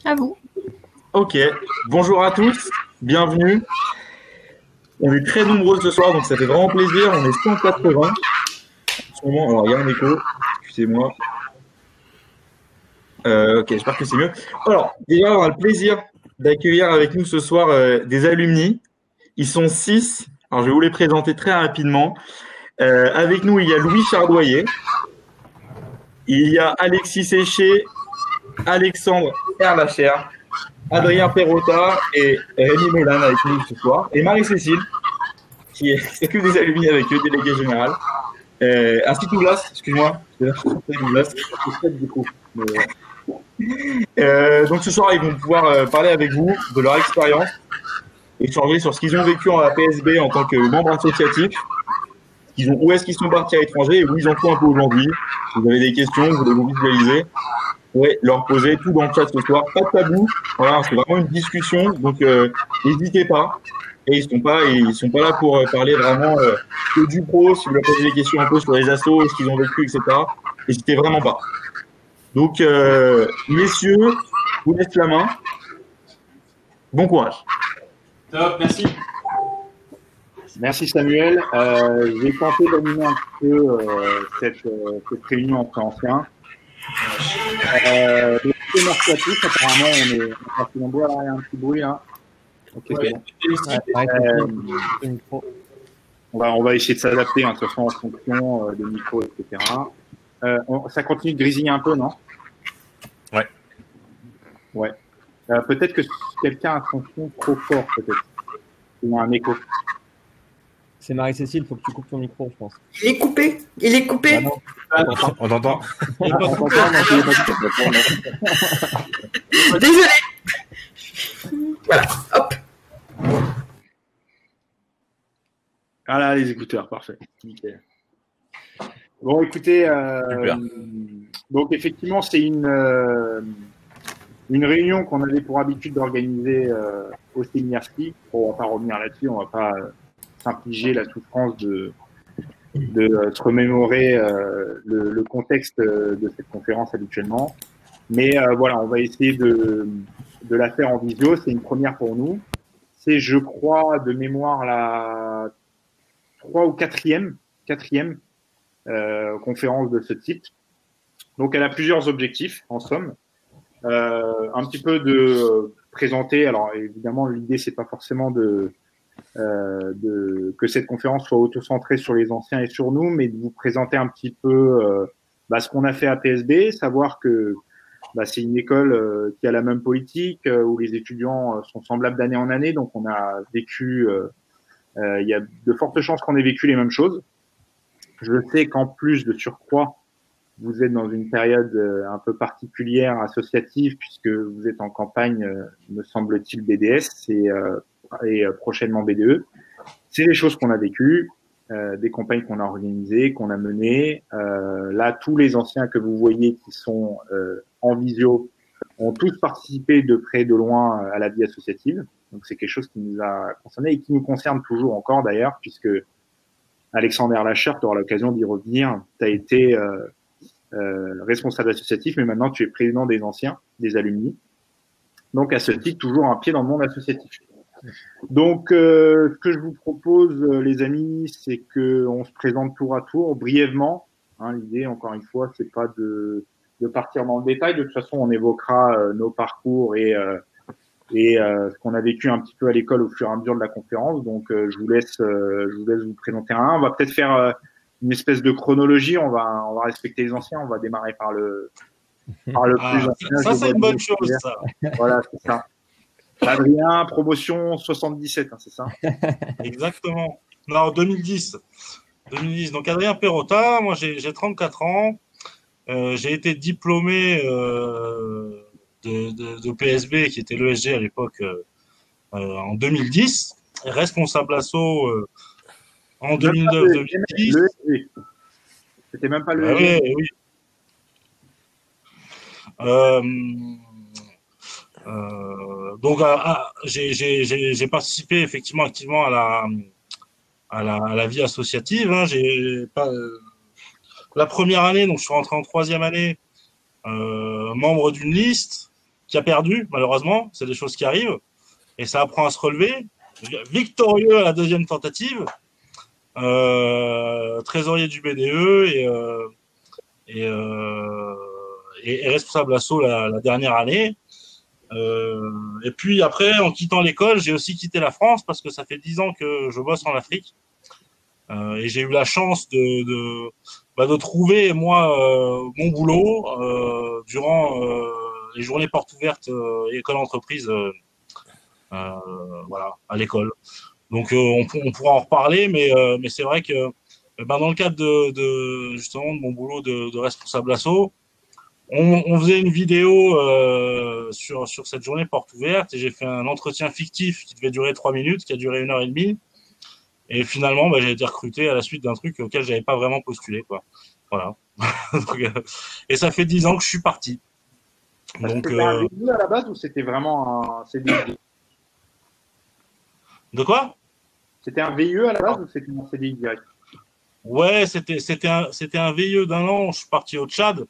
À vous. Ok, bonjour à tous, bienvenue. On est très nombreux ce soir, donc ça fait vraiment plaisir. On est 180 en ce moment. Alors, il y a un écho, excusez-moi. Ok, j'espère que c'est mieux. Alors, déjà, on a le plaisir d'accueillir avec nous ce soir des alumni. Ils sont 6. Alors, je vais vous les présenter très rapidement. Avec nous, il y a Louis Chardoyer. Il y a Alexis Séché, Alexandre Erlacher, Adrien Perrotta et Rémi Mélan avec nous ce soir. Et Marie-Cécile, qui s'occupe des alumni avec eux, délégué général. Ainsi que Douglas, excuse-moi. Douglas. Du coup. Donc ce soir, ils vont pouvoir parler avec vous de leur expérience, échanger sur ce qu'ils ont vécu en APSB en tant que membre associatif, où est-ce qu'ils sont partis à l'étranger et où ils en sont un peu aujourd'hui. Si vous avez des questions, vous voulez vous visualiser, vous pouvez leur poser tout dans le chat ce soir. Pas de tabou, voilà, c'est vraiment une discussion, donc n'hésitez pas. Et ils sont pas là pour parler vraiment que du pro. Si vous leur posez des questions un peu sur les assos, ce qu'ils ont vécu, etc. N'hésitez vraiment pas. Donc, messieurs, je vous laisse la main. Bon courage. Top, merci. Merci Samuel. J'ai tenté d'animer un petit peu cette réunion entre anciens. Merci à tous. Apparemment, on est parti nombreux. Alors, il y a un petit bruit là. Ok, c'est bon. On va essayer de s'adapter de toute façon en fonction des micros, etc. Ça continue de grésiller un peu, non? Ouais. Ouais. Peut-être que quelqu'un a son son trop fort, peut-être. Il y a un écho. C'est Marie-Cécile, il faut que tu coupes ton micro, je pense. Il est coupé. Il est coupé. On entend. Désolé. Voilà. Hop. Voilà, les écouteurs, parfait. Nickel. Bon, écoutez, donc effectivement, c'est une réunion qu'on avait pour habitude d'organiser au séminaire ski. Bon, on va pas revenir là-dessus, on va pas s'infliger la souffrance de se remémorer le contexte de cette conférence habituellement. Mais voilà, on va essayer de la faire en visio. C'est une première pour nous. C'est, je crois, de mémoire la 3 ou 4e conférence de ce type. Donc, elle a plusieurs objectifs, en somme. Un petit peu de présenter. Alors, évidemment, l'idée, c'est pas forcément que cette conférence soit auto-centrée sur les anciens et sur nous, mais de vous présenter un petit peu ce qu'on a fait à PSB, savoir que c'est une école qui a la même politique, où les étudiants sont semblables d'année en année, donc on a vécu, il y a de fortes chances qu'on ait vécu les mêmes choses. Je sais qu'en plus de surcroît, vous êtes dans une période un peu particulière, associative, puisque vous êtes en campagne, me semble-t-il, BDS et prochainement BDE. C'est des choses qu'on a vécues, des campagnes qu'on a organisées, qu'on a menées. Là, tous les anciens que vous voyez qui sont en visio ont tous participé de près de loin à la vie associative. Donc, c'est quelque chose qui nous a concernés et qui nous concerne toujours encore d'ailleurs, puisque Alexandre Erlacher, tu auras l'occasion d'y revenir. Tu as été responsable associatif, mais maintenant tu es président des anciens, des alumni. Donc, à ce titre, toujours un pied dans le monde associatif. Donc, ce que je vous propose, les amis, c'est qu'on se présente tour à tour, brièvement. L'idée, encore une fois, c'est pas de partir dans le détail. De toute façon, on évoquera nos parcours et ce qu'on a vécu un petit peu à l'école au fur et à mesure de la conférence. Donc, je vous laisse vous présenter un. On va peut-être faire une espèce de chronologie. On va respecter les anciens. On va démarrer par le plus ancien. Ça, c'est une bonne chose, ça. Voilà, c'est ça. Adrien, promotion 77, c'est ça? Exactement. Non, 2010. Donc, Adrien Perrotta, moi, j'ai 34 ans. J'ai été diplômé de PSB, qui était l'ESG à l'époque, en 2010. Responsable asso en 2009-2010. C'était même pas l'ESG. Oui. Donc, j'ai participé effectivement activement à la vie associative. La première année, donc je suis rentré en 3e année, membre d'une liste. qui a perdu, malheureusement. C'est des choses qui arrivent. Et ça apprend à se relever. Victorieux à la deuxième tentative. Trésorier du BDE et responsable asso la dernière année. Et puis après, en quittant l'école, j'ai aussi quitté la France parce que ça fait 10 ans que je bosse en Afrique. Et j'ai eu la chance de trouver, moi, mon boulot durant les journées portes ouvertes école entreprise voilà, à l'école. Donc on pourra en reparler, mais c'est vrai que dans le cadre justement de mon boulot de responsable asso, on faisait une vidéo sur cette journée porte ouverte et j'ai fait un entretien fictif qui devait durer 3 minutes, qui a duré 1h30. Et finalement, j'ai été recruté à la suite d'un truc auquel j'avais pas vraiment postulé, quoi. Voilà. Donc, et ça fait 10 ans que je suis parti. Donc, c'était un VIE à la base ou c'était vraiment un CDI? De quoi? C'était un VIE à la base ou c'était un CDI direct? Ouais, c'était un VIE d'1 an. Je suis parti au Tchad,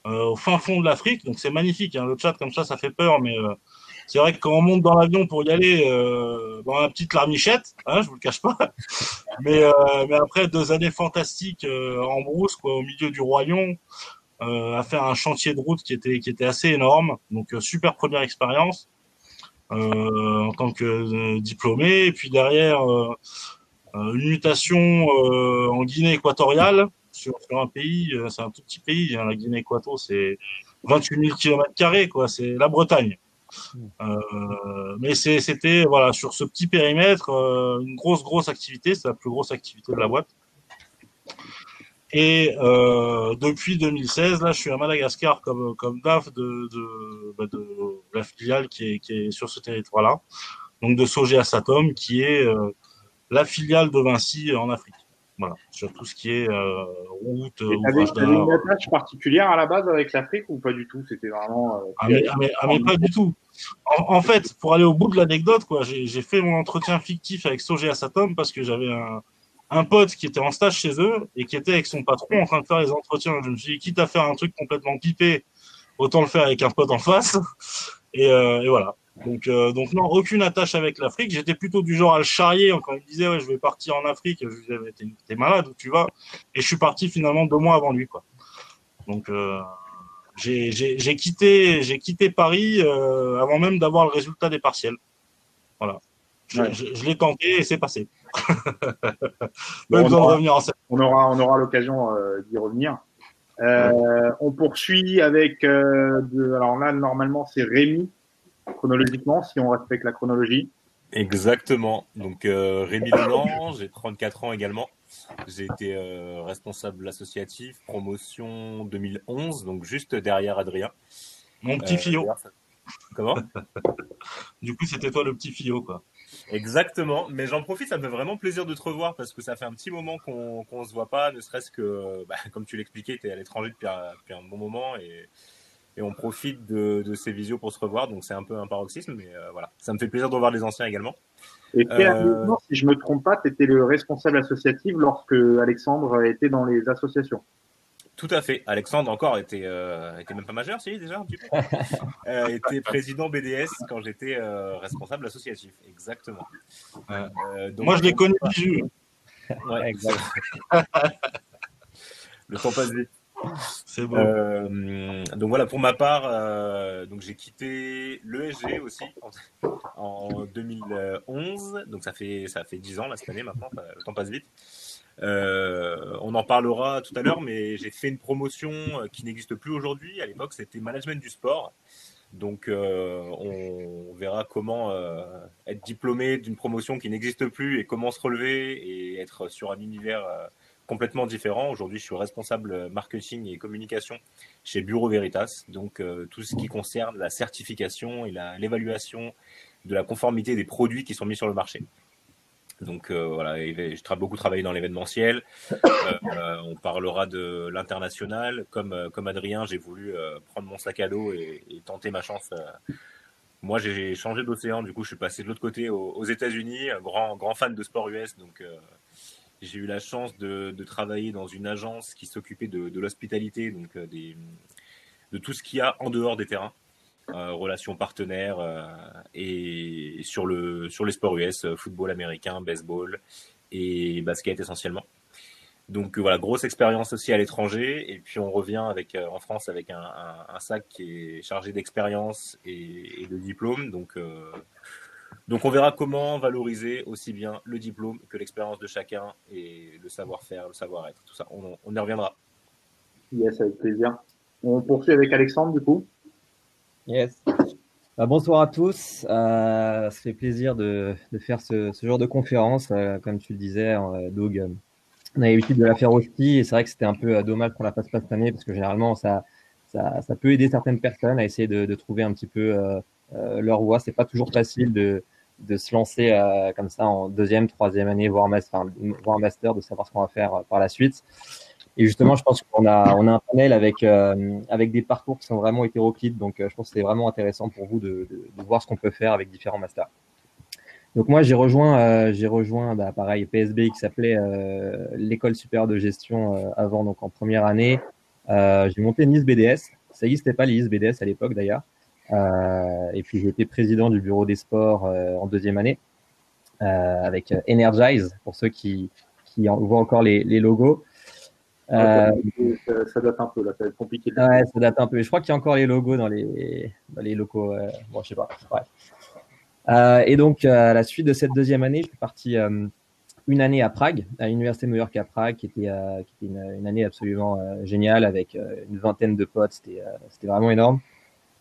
au fin fond de l'Afrique. Donc c'est magnifique, hein. Le Tchad comme ça fait peur, mais c'est vrai que quand on monte dans l'avion pour y aller dans la petite larmichette, hein, je vous le cache pas. Mais après 2 années fantastiques en brousse, quoi, au milieu du Roi Lion, à faire un chantier de route qui était assez énorme. Donc super première expérience en tant que diplômé. Et puis derrière une mutation en Guinée équatoriale sur un pays, c'est un tout petit pays, hein, la Guinée équatoriale, c'est 28 000 km², quoi, c'est la Bretagne. Mais c'était voilà, sur ce petit périmètre une grosse activité, c'est la plus grosse activité de la boîte. Et depuis 2016, là, je suis à Madagascar comme DAF de la filiale qui est sur ce territoire-là, donc de Sogea Satom, qui est la filiale de Vinci en Afrique. Voilà, sur tout ce qui est route, ouvrage t'avais une attache particulière à la base avec l'Afrique ou pas du tout? C'était vraiment. mais pas du tout. En fait, pour aller au bout de l'anecdote, quoi, j'ai fait mon entretien fictif avec Sogea Satom parce que j'avais un pote qui était en stage chez eux et qui était avec son patron en train de faire les entretiens. Je me suis dit, quitte à faire un truc complètement pipé, autant le faire avec un pote en face. Et voilà. Donc non, aucune attache avec l'Afrique. J'étais plutôt du genre à le charrier quand il me disait, ouais, je vais partir en Afrique. Je lui disais, mais t'es malade, où tu vas? Et je suis parti finalement 2 mois avant lui, quoi. Donc j'ai quitté Paris avant même d'avoir le résultat des partiels. Voilà. Je l'ai tenté et c'est passé. Bon, on aura l'occasion d'y revenir. On poursuit avec alors là normalement c'est Rémi chronologiquement si on respecte la chronologie. Exactement. Donc Rémi Leland, j'ai 34 ans également. J'ai été responsable associatif, promotion 2011, donc juste derrière Adrien. Mon petit Fillot. Comment? Du coup, c'était toi le petit Fillot, quoi. Exactement, mais j'en profite, ça me fait vraiment plaisir de te revoir parce que ça fait un petit moment qu'on se voit pas, ne serait-ce que, comme tu l'expliquais, tu es à l'étranger depuis un bon moment et on profite de ces visios pour se revoir, donc c'est un peu un paroxysme, mais voilà, ça me fait plaisir de revoir les anciens également. Et si je me trompe pas, tu étais le responsable associatif lorsque Alexandre était dans les associations. Tout à fait. Alexandre encore était même pas majeur, si déjà un petit peu. Était président BDS quand j'étais responsable associatif. Exactement. Donc, moi, je l'ai connu du Ouais, exact. Le temps passe vite. C'est beau. Donc voilà, pour ma part, donc j'ai quitté l'ESG aussi en 2011. Donc ça fait 10 ans là cette année maintenant. Le temps passe vite. On en parlera tout à l'heure, mais j'ai fait une promotion qui n'existe plus aujourd'hui. À l'époque, c'était management du sport. Donc, on verra comment être diplômé d'une promotion qui n'existe plus et comment se relever et être sur un univers complètement différent. Aujourd'hui, je suis responsable marketing et communication chez Bureau Veritas. Donc, tout ce qui concerne la certification et l'évaluation de la conformité des produits qui sont mis sur le marché. Donc voilà, j'ai beaucoup travaillé dans l'événementiel. On parlera de l'international. Comme Adrien, j'ai voulu prendre mon sac à dos et tenter ma chance. Moi, j'ai changé d'océan. Du coup, je suis passé de l'autre côté aux États-Unis. Un grand fan de sport US. Donc, j'ai eu la chance de travailler dans une agence qui s'occupait de l'hospitalité, donc de tout ce qu'il y a en dehors des terrains. relations partenaires et sur les sports US, football américain, baseball et basket essentiellement. Donc voilà, grosse expérience aussi à l'étranger. Et puis on revient en France avec un sac qui est chargé d'expérience et de diplômes. Donc on verra comment valoriser aussi bien le diplôme que l'expérience de chacun et le savoir-faire, le savoir-être, tout ça. On y reviendra. Yes, avec plaisir. On poursuit avec Alexandre, du coup. Yes. Bonsoir à tous. Ça fait plaisir de faire ce genre de conférence. Comme tu le disais, Doug, on a l'habitude de la faire aussi. Et c'est vrai que c'était un peu dommage qu'on la fasse pas cette année parce que généralement, ça peut aider certaines personnes à essayer de trouver un petit peu leur voie. C'est pas toujours facile de se lancer comme ça en deuxième, troisième année, voire master, de savoir ce qu'on va faire par la suite. Et justement, je pense qu'on a un panel avec des parcours qui sont vraiment hétéroclites. Donc, je pense que c'est vraiment intéressant pour vous de voir ce qu'on peut faire avec différents masters. Donc, moi, j'ai rejoint pareil, PSB qui s'appelait l'École supérieure de gestion avant, donc en première année. J'ai monté une BDS. Ça n'existait pas, les BDS à l'époque d'ailleurs. Et puis, j'ai été président du bureau des sports en deuxième année avec Energize, pour ceux qui voient encore les logos. Ça date un peu, là, ça va être compliqué. Ouais, ça date un peu. Je crois qu'il y a encore les logos dans les locaux. Bon, je sais pas. Bref. Et donc, à la suite de cette deuxième année, je suis parti une année à Prague, à l'Université de New York à Prague, qui était une année absolument géniale avec une vingtaine de potes. C'était vraiment énorme.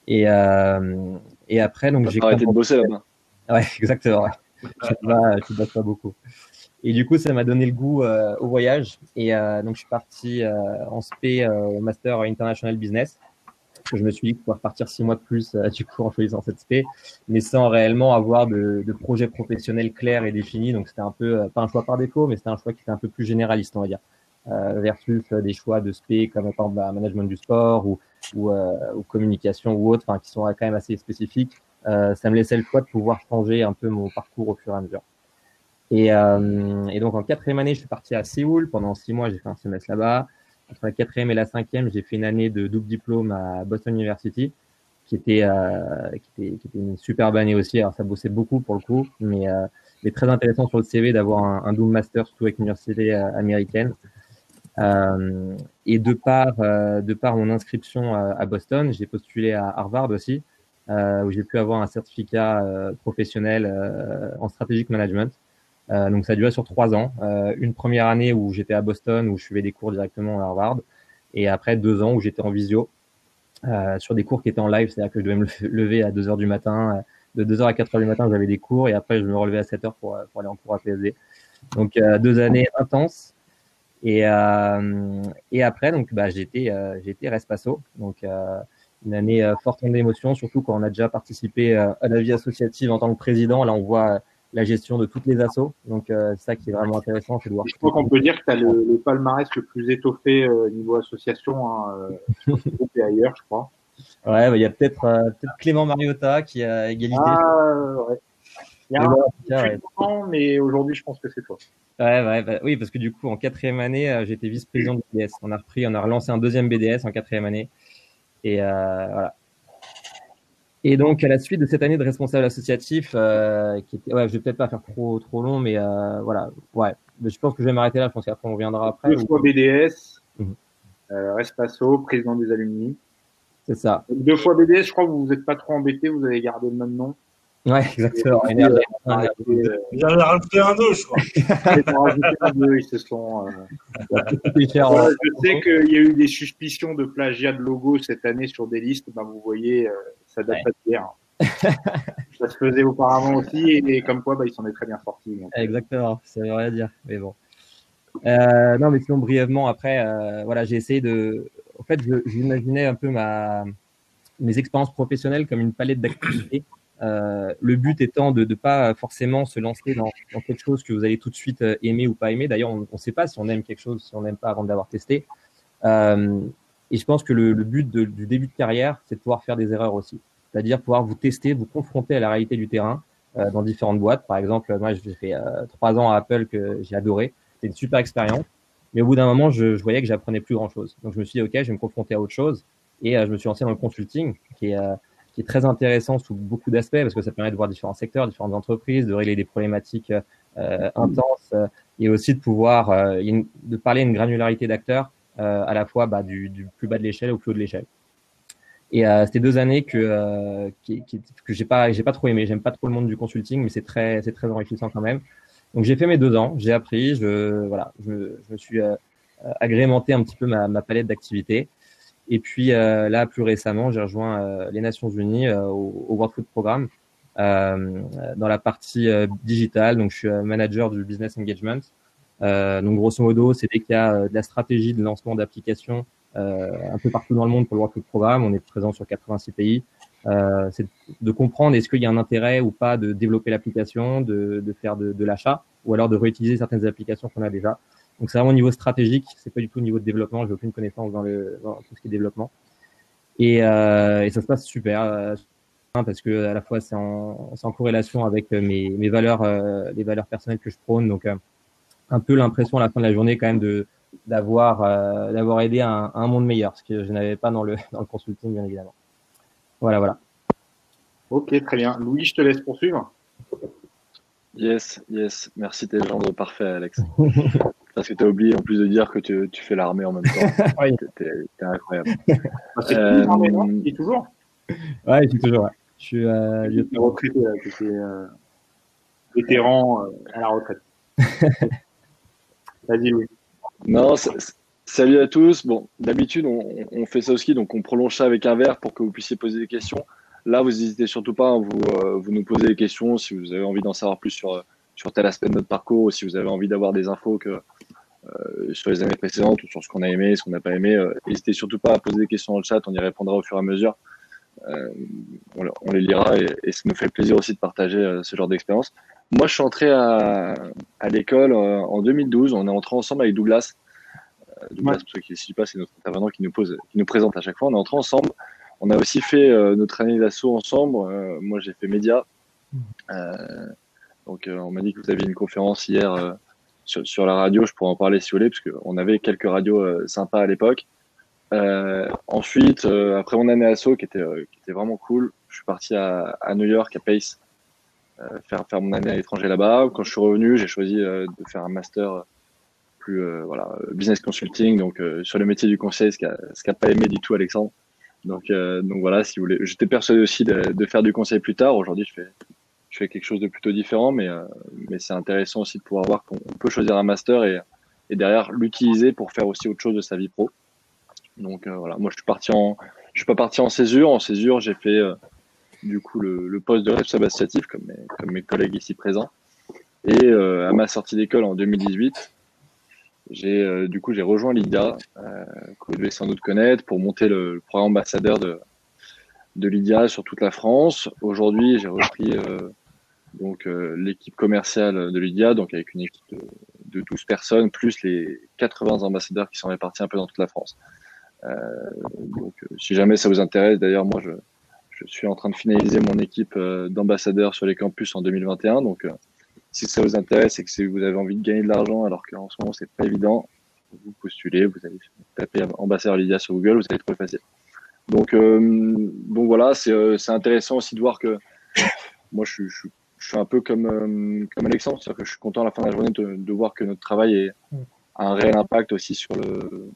Et après, donc j'ai arrêté de bosser là-bas. Ouais, exactement. Ouais. Tu bosses pas beaucoup. Et du coup, ça m'a donné le goût au voyage. Et donc, je suis parti en SP au Master International Business. Je me suis dit que pouvoir partir 6 mois de plus, du coup, en choisissant cette SP, mais sans réellement avoir de projet professionnel clair et défini. Donc, c'était un peu, pas un choix par défaut, mais c'était un choix qui était un peu plus généraliste, on va dire, versus des choix de SP comme par exemple management du sport ou communication ou autre, qui sont quand même assez spécifiques. Ça me laissait le choix de pouvoir changer un peu mon parcours au fur et à mesure. Et donc, en quatrième année, je suis parti à Séoul. Pendant 6 mois, j'ai fait un semestre là-bas. Entre la quatrième et la cinquième, j'ai fait une année de double diplôme à Boston University, qui était une superbe année aussi. Alors, ça bossait beaucoup pour le coup, mais très intéressant sur le CV d'avoir un double master, surtout avec une université américaine. Et de par mon inscription à Boston, j'ai postulé à Harvard aussi, où j'ai pu avoir un certificat professionnel en strategic management. Donc, ça a duré sur 3 ans. Une première année où j'étais à Boston, où je suivais des cours directement à Harvard. Et après 2 ans où j'étais en visio sur des cours qui étaient en live. C'est-à-dire que je devais me lever à 2h du matin. De 2h à 4h du matin, j'avais des cours. Et après, je me relevais à 7h pour aller en cours à PSD. Donc, 2 années intenses. Et après, donc, j'ai été Respasso. Donc, une année forte en émotions, surtout quand on a déjà participé à la vie associative en tant que président. Là, on voit la gestion de toutes les assos. Donc, c'est ça qui est vraiment intéressant, c'est de voir. Je crois qu'on peut dire que tu as le palmarès le plus étoffé niveau association, sur le groupe et ailleurs, je crois. Ouais, il y a peut-être Clément Mariota qui a égalité. Ouais. Il y a un temps, mais aujourd'hui, je pense que c'est toi. Ouais, oui, parce que du coup, en quatrième année, j'étais vice-président du BDS. On a relancé un deuxième BDS en quatrième année. Et voilà. Et donc, à la suite de cette année de responsable associatif, qui était, je vais peut-être pas faire trop long, mais voilà, ouais. Mais je pense que je vais m'arrêter là. Je pense qu'après on reviendra après. 2 fois BDS, Respasso, président des alumni. C'est ça. 2 fois BDS, je crois que vous vous êtes pas trop embêté, vous avez gardé le même nom. Ouais, exactement. J'avais rajouté un 2, je crois. Ils ont rajouté un 2, ils se sont. Je sais qu'il y a eu des suspicions de plagiat de logo cette année sur des listes. Ben, vous voyez, ça date pas d'hier. Ça se faisait auparavant aussi, et comme quoi, ils s'en est très bien sortis. Donc. Exactement, ça veut rien dire, mais bon. Non, mais sinon, brièvement, après, voilà, j'ai essayé de. En fait, j'imaginais un peu mes expériences professionnelles comme une palette d'activités. Le but étant de ne pas forcément se lancer dans quelque chose que vous allez tout de suite aimer ou pas aimer. D'ailleurs, on ne sait pas si on aime quelque chose, si on n'aime pas avant de l'avoir testé. Et je pense que le but du début de carrière, c'est de pouvoir faire des erreurs aussi. C'est-à-dire pouvoir vous tester, vous confronter à la réalité du terrain dans différentes boîtes. Par exemple, moi, j'ai fait 3 ans à Apple que j'ai adoré. C'était une super expérience. Mais au bout d'un moment, je voyais que j'apprenais plus grand-chose. Donc, je me suis dit, OK, je vais me confronter à autre chose. Et je me suis lancé dans le consulting, qui est qui est très intéressant sous beaucoup d'aspects parce que ça permet de voir différents secteurs, différentes entreprises, de régler des problématiques intenses et aussi de pouvoir de parler à une granularité d'acteurs à la fois du plus bas de l'échelle au plus haut de l'échelle. Et c'était 2 années que j'ai pas trop aimé. J'aime pas trop le monde du consulting, mais c'est très enrichissant quand même. Donc j'ai fait mes 2 ans, j'ai appris, je me suis agrémenté un petit peu ma palette d'activités. Et puis là, plus récemment, j'ai rejoint les Nations Unies au World Food Programme dans la partie digitale. Donc je suis manager du business engagement. Donc grosso modo, c'est dès qu'il y a de la stratégie de lancement d'applications un peu partout dans le monde pour le World Food Programme. On est présent sur 86 pays. C'est de comprendre est-ce qu'il y a un intérêt ou pas de développer l'application, de faire de l'achat ou alors de réutiliser certaines applications qu'on a déjà. Donc c'est vraiment au niveau stratégique, c'est pas du tout au niveau de développement. J'ai aucune connaissance dans tout ce qui est développement. Et ça se passe super parce que à la fois c'est en corrélation avec mes valeurs, les valeurs personnelles que je prône. Donc un peu l'impression à la fin de la journée quand même d'avoir aidé à un monde meilleur, ce que je n'avais pas dans le consulting bien évidemment. Voilà. Ok, très bien. Louis, je te laisse poursuivre. Yes. Merci, t'es le genre parfait, Alex. Parce que t'as oublié en plus de dire que tu fais l'armée en même temps. Oui. T'es incroyable. C'est l'armée, non? Il est toujours? Ouais, je suis toujours. Ouais. Je suis retraité, vétéran à la retraite. Vas-y, Louis. Non, salut à tous. Bon, d'habitude, on fait ça au ski, donc on prolonge ça avec un verre pour que vous puissiez poser des questions. Là, vous n'hésitez surtout pas, hein, vous nous posez des questions si vous avez envie d'en savoir plus sur tel aspect de notre parcours ou si vous avez envie d'avoir des infos sur les années précédentes ou sur ce qu'on a aimé, ce qu'on n'a pas aimé. N'hésitez surtout pas à poser des questions dans le chat, on y répondra au fur et à mesure. On les lira et ça nous fait plaisir aussi de partager ce genre d'expérience. Moi, je suis entré à l'école en 2012. On est entré ensemble avec Douglas. Douglas, pour ceux qui ne le suivent pas, c'est notre intervenant qui nous présente à chaque fois. On est entré ensemble. On a aussi fait notre année d'assaut ensemble. Moi, j'ai fait média. Donc, on m'a dit que vous aviez une conférence hier sur la radio. Je pourrais en parler si vous voulez, parce qu'on avait quelques radios sympas à l'époque. Ensuite, après mon année assaut qui était vraiment cool, je suis parti à New York, à Pace, faire mon année à l'étranger là-bas. Quand je suis revenu, j'ai choisi de faire un master plus business consulting, donc sur le métier du conseil, ce qu'a pas aimé du tout Alexandre. Donc voilà, si vous voulez. J'étais persuadé aussi de faire du conseil plus tard. Aujourd'hui, je fais quelque chose de plutôt différent, mais c'est intéressant aussi de pouvoir voir qu'on peut choisir un master et derrière l'utiliser pour faire aussi autre chose de sa vie pro. Donc voilà, moi je suis pas parti en césure. En césure, j'ai fait du coup le poste de responsable associatif comme mes collègues ici présents. Et à ma sortie d'école en 2018, j'ai rejoint Lydia, que vous devez sans doute connaître, pour monter le programme ambassadeur de Lydia sur toute la France. Aujourd'hui, j'ai repris l'équipe commerciale de Lydia, donc avec une équipe de 12 personnes, plus les 80 ambassadeurs qui sont répartis un peu dans toute la France. Si jamais ça vous intéresse, d'ailleurs, moi, je suis en train de finaliser mon équipe d'ambassadeurs sur les campus en 2021. Donc, si ça vous intéresse et que vous avez envie de gagner de l'argent, alors qu'en ce moment, c'est pas évident, vous postulez, vous allez taper ambassadeur Lydia sur Google, vous allez trouver facile. Donc voilà, c'est intéressant aussi de voir que moi, je suis un peu comme Alexandre, c'est-à-dire que je suis content à la fin de la journée de voir que notre travail a un réel impact aussi sur le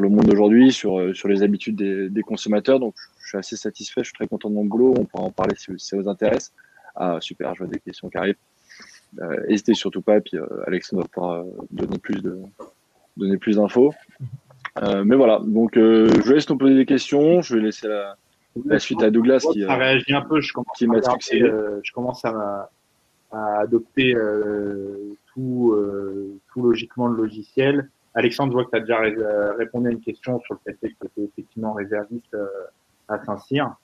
monde d'aujourd'hui, sur les habitudes des consommateurs. Donc, je suis assez satisfait, je suis très content de mon boulot. On pourra en parler si ça vous intéresse. Ah, super, je vois des questions qui arrivent. N'hésitez surtout pas, et puis Alexandre va pouvoir donner plus d'infos. Mais voilà, donc je laisse nous poser des questions. Je vais laisser la suite à Douglas qui a réagi un peu. Je commence à adopter tout logiquement le logiciel. Alexandre, je vois que tu as déjà répondu à une question sur le fait que tu es effectivement réserviste à Saint-Cyr.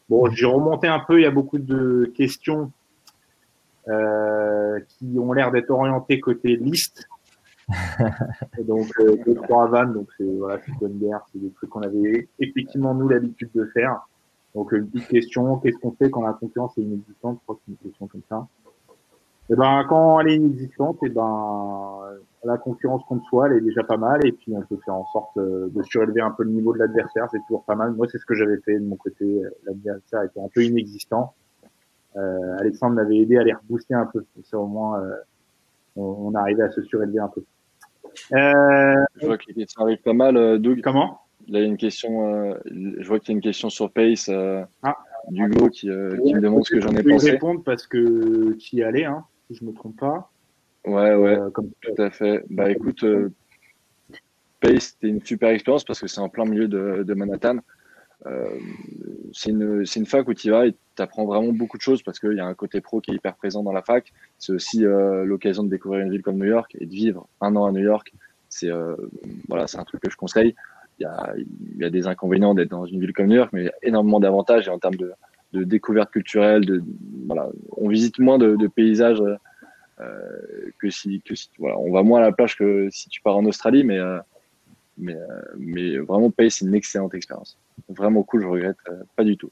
Bon, j'ai remonté un peu, il y a beaucoup de questions qui ont l'air d'être orientées côté liste. Et donc, 2-3 vannes, donc c'est bonne guerre, c'est des trucs qu'on avait effectivement nous l'habitude de faire. Donc, une petite question, qu'est-ce qu'on fait quand la concurrence est inexistante? Je crois que c'est une question comme ça. Et ben, quand elle est inexistante, et ben, la concurrence contre soi, elle est déjà pas mal, et puis on peut faire en sorte de surélever un peu le niveau de l'adversaire, c'est toujours pas mal. Moi, c'est ce que j'avais fait de mon côté. L'adversaire était un peu inexistant. Alexandre m'avait aidé à les rebooster un peu. Et ça, au moins, on arrivait à se surélever un peu. Je vois que les questions arrivent pas mal, Doug. Comment? Là, il y a une question, je vois qu'il y a une question sur Pace Ah. d'Hugo qui me demande ce que j'en ai Je peux y pensé. répondre parce que tu y allais, hein, si je me trompe pas. Ouais, Comme... tout à fait. Bah écoute, Pace, c'était une super expérience parce que c'est en plein milieu de Manhattan. C'est une fac où tu vas et tu apprends vraiment beaucoup de choses parce qu'il y a un côté pro qui est hyper présent dans la fac. C'est aussi l'occasion de découvrir une ville comme New York et de vivre un an à New York. C'est voilà, c'est un truc que je conseille. Il y a des inconvénients d'être dans une ville comme New York, mais il y a énormément d'avantages et en termes de découverte culturelle. Voilà, on visite moins de paysages que si voilà, on va moins à la plage que si tu pars en Australie, mais vraiment Pace, c'est une excellente expérience. Vraiment cool, je regrette pas du tout.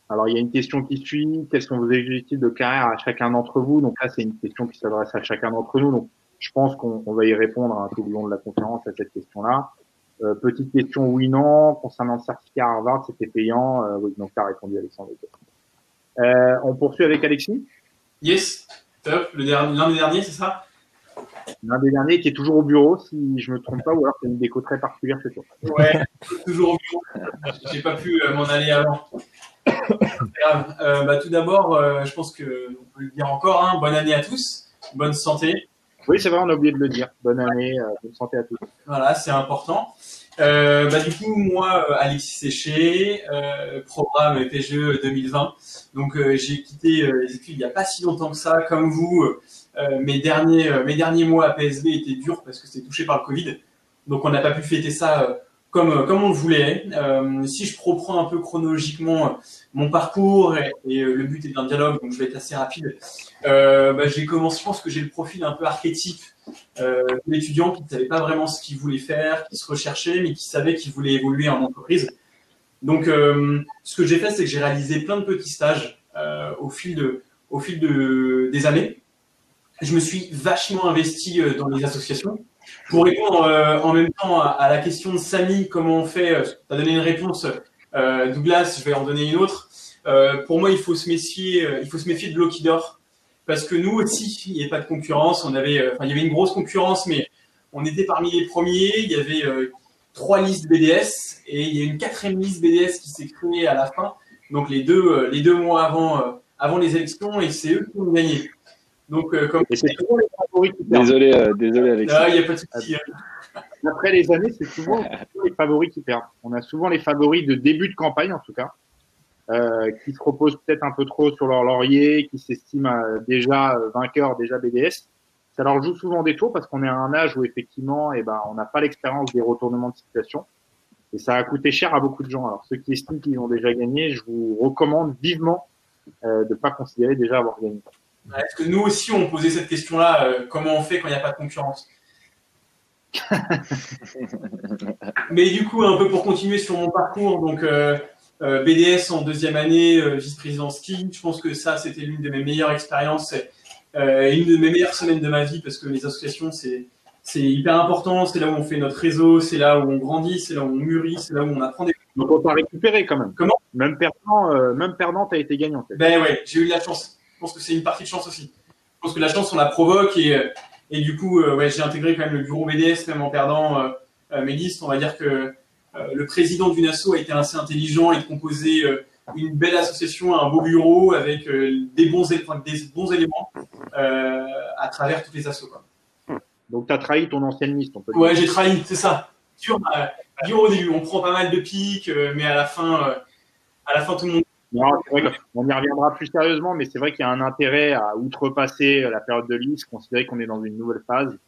Alors, il y a une question qui suit. Quels sont vos objectifs de carrière à chacun d'entre vous? Donc là, c'est une question qui s'adresse à chacun d'entre nous. Donc, je pense qu'on va y répondre tout au long de la conférence à cette question-là. Petite question oui/non. Concernant le certificat Harvard, c'était payant. Oui, donc tu as répondu, Alexandre. On poursuit avec Alexis. Yes, top. L'un des derniers, c'est ça? L'un des derniers qui est toujours au bureau, si je me trompe pas, ou alors c'est une déco très particulière chez toi. Ouais, toujours au bureau. J'ai pas pu m'en aller avant. Grave. Tout d'abord, je pense qu'on peut le dire encore, hein, bonne année à tous, bonne santé. Oui, c'est vrai, on a oublié de le dire. Bonne année, bonne santé à tous. Voilà, c'est important. Du coup, moi, Alexis Séché, programme PGE 2020. Donc, j'ai quitté les études il n'y a pas si longtemps que ça. Comme vous, mes derniers mois à PSB étaient durs parce que c'était touché par le Covid. Donc, on n'a pas pu fêter ça comme on le voulait. Si je reprends un peu chronologiquement mon parcours et le but est d'un dialogue, donc je vais être assez rapide. J'ai commencé, je pense que j'ai le profil un peu archétype de l'étudiant qui ne savait pas vraiment ce qu'il voulait faire, qui se recherchait, mais qui savait qu'il voulait évoluer en entreprise. Donc, ce que j'ai fait, c'est que j'ai réalisé plein de petits stages au fil des années. Je me suis vachement investi dans les associations. Pour répondre en même temps à la question de Samy, comment on fait, tu as donné une réponse, Douglas, je vais en donner une autre. Pour moi, il faut se méfier de l'eau qui dort. Parce que nous aussi, il n'y avait pas de concurrence. Il y avait une grosse concurrence, mais on était parmi les premiers. Il y avait 3 listes BDS et il y a une 4e liste BDS qui s'est créée à la fin. Donc les deux mois avant les élections, et c'est eux qui ont gagné. Donc et c'est toujours les favoris qui perdent. Désolé Alexis. Là, il n'y a pas de souci. Après les années, c'est souvent les favoris qui perdent. On a souvent les favoris de début de campagne, en tout cas, qui se reposent peut-être un peu trop sur leur laurier, qui s'estiment déjà vainqueurs, déjà BDS. Ça leur joue souvent des tours parce qu'on est à un âge où effectivement, on n'a pas l'expérience des retournements de situation. Et ça a coûté cher à beaucoup de gens. Alors ceux qui estiment qu'ils ont déjà gagné, je vous recommande vivement de pas considérer déjà avoir gagné. Est-ce que nous aussi, on posait cette question-là, comment on fait quand il n'y a pas de concurrence? Mais du coup, un peu pour continuer sur mon parcours, donc BDS en 2e année, vice-président ski, je pense que ça, c'était l'une de mes meilleures expériences et une de mes meilleures semaines de ma vie parce que les associations, c'est hyper important, c'est là où on fait notre réseau, c'est là où on grandit, c'est là où on mûrit, c'est là où on apprend des choses. Donc on t'a récupéré quand même. Comment? Même perdant, t'as été gagnant. Ben ouais, j'ai eu de la chance. Je pense que c'est une partie de chance aussi. Je pense que la chance, on la provoque et du coup, j'ai intégré quand même le bureau BDS, même en perdant mes listes. On va dire que le président d'une asso a été assez intelligent et de composer une belle association, un beau bureau avec des bons éléments à travers toutes les assos. Quoi. Donc, tu as trahi ton ancienne liste, on peut dire. Ouais, j'ai trahi, c'est ça. Dur au début, on prend pas mal de pics, mais à la fin, tout le monde. Non, c'est vrai qu'on y reviendra plus sérieusement, mais c'est vrai qu'il y a un intérêt à outrepasser la période de liste, considérer qu'on est dans une nouvelle phase.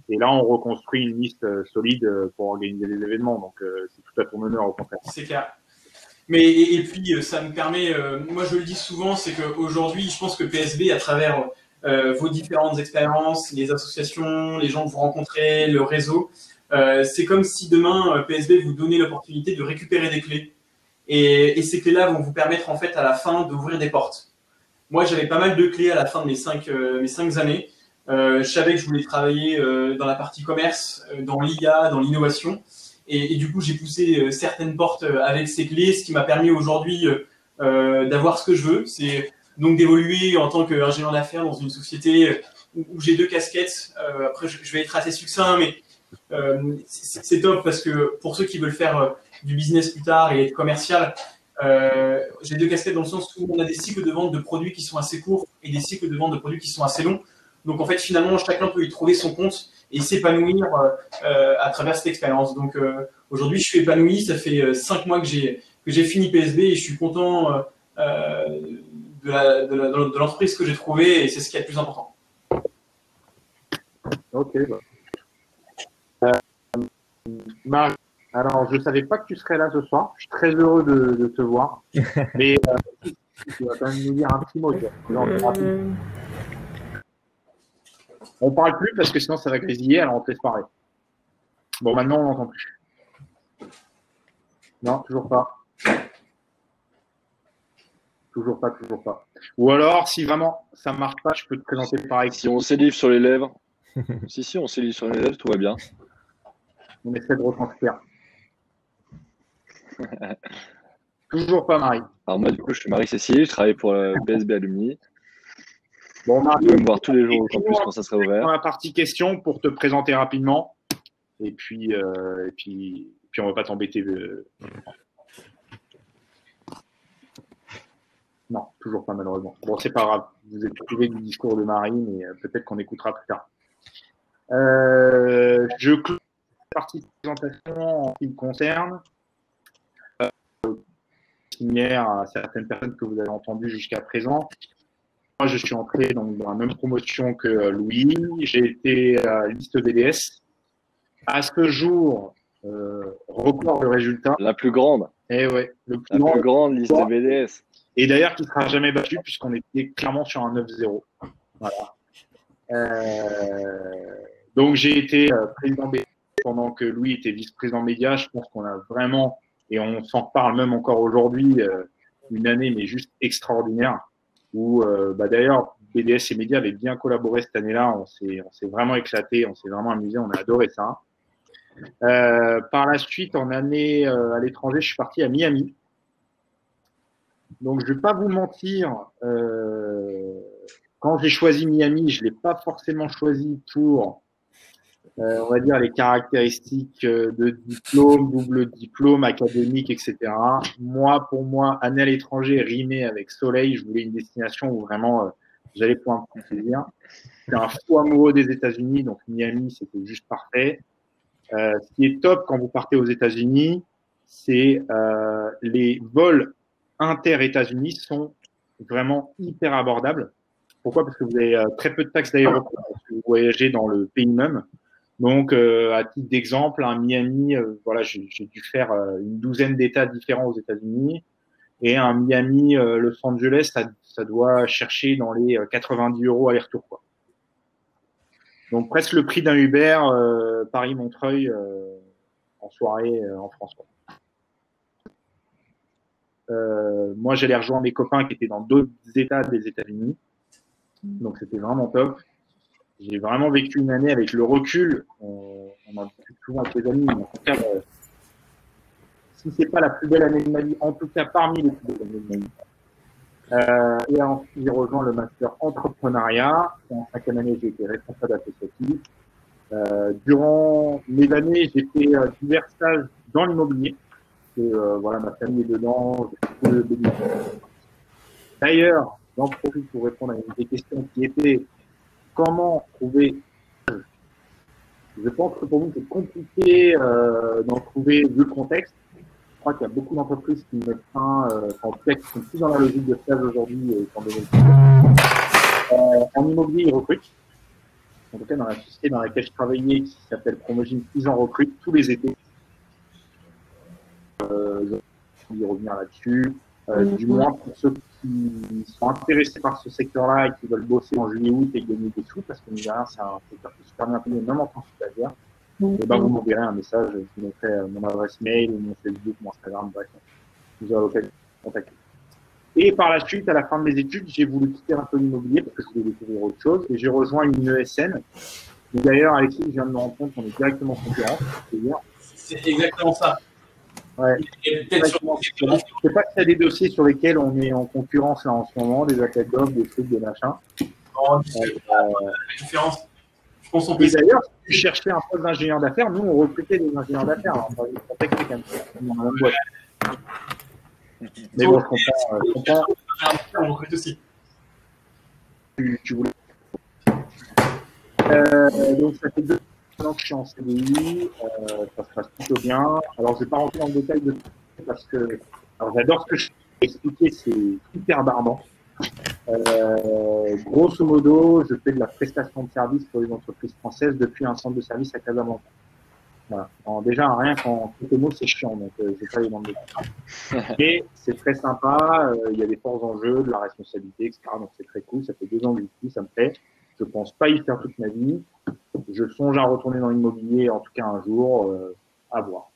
Et là, on reconstruit une liste solide pour organiser les événements. Donc, c'est tout à ton honneur, au contraire. C'est clair. Mais et puis, ça me permet, moi je le dis souvent, c'est qu'aujourd'hui, je pense que PSB, à travers vos différentes expériences, les associations, les gens que vous rencontrez, le réseau, c'est comme si demain, PSB vous donnait l'opportunité de récupérer des clés. Et ces clés-là vont vous permettre, en fait, à la fin, d'ouvrir des portes. moi, j'avais pas mal de clés à la fin de mes 5 années. Je savais que je voulais travailler dans la partie commerce, dans l'IA, dans l'innovation. Et du coup, j'ai poussé certaines portes avec ces clés, ce qui m'a permis aujourd'hui d'avoir ce que je veux. C'est donc d'évoluer en tant qu'ingénieur d'affaires dans une société où j'ai 2 casquettes. Après, je vais être assez succinct, mais c'est top parce que pour ceux qui veulent faire du business plus tard et être commercial, j'ai 2 casquettes dans le sens où on a des cycles de vente de produits qui sont assez courts et des cycles de vente de produits qui sont assez longs. Donc en fait, finalement, chacun peut y trouver son compte et s'épanouir à travers cette expérience. Donc aujourd'hui, je suis épanoui. Ça fait 5 mois que j'ai fini PSB et je suis content de l'entreprise que j'ai trouvée et c'est ce qui est le plus important. Ok. Marie, alors je savais pas que tu serais là ce soir. Je suis très heureux de te voir. Mais tu vas quand même nous dire un petit mot. On parle plus parce que sinon ça va grésiller, alors on te laisse parler. Bon, maintenant on n'entend plus. Non, toujours pas. Toujours pas. Ou alors, si vraiment ça marche pas, je peux te présenter par écrit. Si on s'élivre sur les lèvres, si, on s'élivre sur les lèvres, tout va bien. On essaie de retranscrire. Toujours pas, Marie. Alors moi, du coup, je suis Marie-Cécile, je travaille pour PSB Alumni. Bon, Marie, Tu peux me voir tous les jours au campus quand ça sera ouvert. Dans la partie questions pour te présenter rapidement. Et puis on va pas t'embêter. Non, toujours pas malheureusement. Bon, c'est pas grave. Vous êtes privé du discours de Marie, mais peut-être qu'on écoutera plus tard. Je clôt la partie de présentation en ce qui me concerne. Similaire à certaines personnes que vous avez entendues jusqu'à présent. Moi, je suis entré donc, dans la même promotion que Louis. J'ai été à liste BDS. À ce jour, record de résultats. La plus grande. Eh ouais, la plus grande liste de BDS. Et d'ailleurs, qui ne sera jamais battu puisqu'on était clairement sur un 9-0. Voilà. Donc, j'ai été président BDS pendant que Louis était vice-président média. Je pense qu'on a vraiment, et on s'en reparle même encore aujourd'hui, une année mais juste extraordinaire où d'ailleurs BDS et médias avaient bien collaboré cette année-là. On s'est vraiment éclaté, on s'est vraiment amusé, on a adoré ça. Par la suite, en année à l'étranger, je suis parti à Miami. Donc, je vais pas vous mentir, quand j'ai choisi Miami, je l'ai pas forcément choisi pour, on va dire, les caractéristiques de diplôme, double diplôme, académique, etc. Moi, pour moi, année à l'étranger rimait avec soleil. Je voulais une destination où vraiment j'allais pouvoir me faire plaisir. J'étais un fou amoureux des États-Unis, donc Miami, c'était juste parfait. Ce qui est top quand vous partez aux États-Unis, c'est les vols inter-États-Unis sont vraiment hyper abordables. Pourquoi? Parce que vous avez très peu de taxes d'aéroport parce que vous voyagez dans le pays même. Donc, à titre d'exemple, à Miami, voilà, j'ai dû faire une douzaine d'États différents aux États-Unis. Et un Miami, Los Angeles, ça doit chercher dans les 90 € aller-retour, quoi. Donc, presque le prix d'un Uber Paris-Montreuil en soirée en France, quoi. Moi, j'allais rejoindre mes copains qui étaient dans d'autres États des États-Unis. Donc, c'était vraiment top. J'ai vraiment vécu une année avec le recul. On en discute souvent avec les amis, mais en tout cas, si c'est pas la plus belle année de ma vie, en tout cas parmi les plus belles années de ma vie. Et ensuite, j'ai rejoint le master entrepreneuriat. En 5e année, j'ai été responsable associatif. Durant mes années, j'ai fait divers stages dans l'immobilier. Voilà, ma famille est dedans. D'ailleurs, j'en profite pour répondre à une des questions qui était comment trouver. Je pense que pour vous, c'est compliqué d'en trouver vu le contexte. Je crois qu'il y a beaucoup d'entreprises qui mettent fin, en tout cas qui sont plus dans la logique de stage aujourd'hui qu'en 2010. En immobilier, ils recrutent. En tout cas, dans la société dans laquelle je travaillais, qui s'appelle Promogine, ils en recrutent tous les étés. Je vais y revenir là-dessus. Du moins pour ceux qui sont intéressés par ce secteur-là et qui veulent bosser en juillet-août et gagner des sous, parce que c'est un secteur qui est super bien payé, même en tant que stagiaire. Et ben, vous m'enverrez un message, je vous mettrai mon adresse mail, mon Facebook, mon Instagram, bref. Vous aurez l'occasion de me contacter. Et par la suite, à la fin de mes études, j'ai voulu quitter un peu l'immobilier parce que je voulais découvrir autre chose. Et j'ai rejoint une ESN. Et d'ailleurs, Alexis, je viens de me rendre compte qu'on est directement concurrents. C'est exactement ça. Ouais. Et peut-être sur Je sais pas s'il y a des dossiers sur lesquels on est en concurrence là en ce moment, des appels d'offres, des trucs, des machins. la différence. Je pense qu'on peut Et d'ailleurs, si tu cherchais un poste d'ingénieur d'affaires, nous, on recrutait des ingénieurs d'affaires. Hein. Dans le contexte, c'est comme ça. On a la même boîte. Mais bon, je comprends. on recrute aussi. Tu voulais. Donc, ça fait 2 ans que je suis en CDI. Ça se passe plutôt bien. Alors, je vais pas rentrer dans le détail de tout parce que alors, j'adore ce que je vais expliquer. C'est hyper barbant. Grosso modo, je fais de la prestation de service pour les entreprises françaises depuis un centre de service à Casablanca. Voilà. Alors, déjà, rien qu'en quelques mots, c'est chiant, donc je vais pas aller dans le détail. Mais c'est très sympa, il y a des forts enjeux, de la responsabilité, etc. Donc c'est très cool, ça fait 2 ans que j'y suis, ça me plaît. Je pense pas y faire toute ma vie. Je songe à retourner dans l'immobilier, en tout cas un jour, à voir.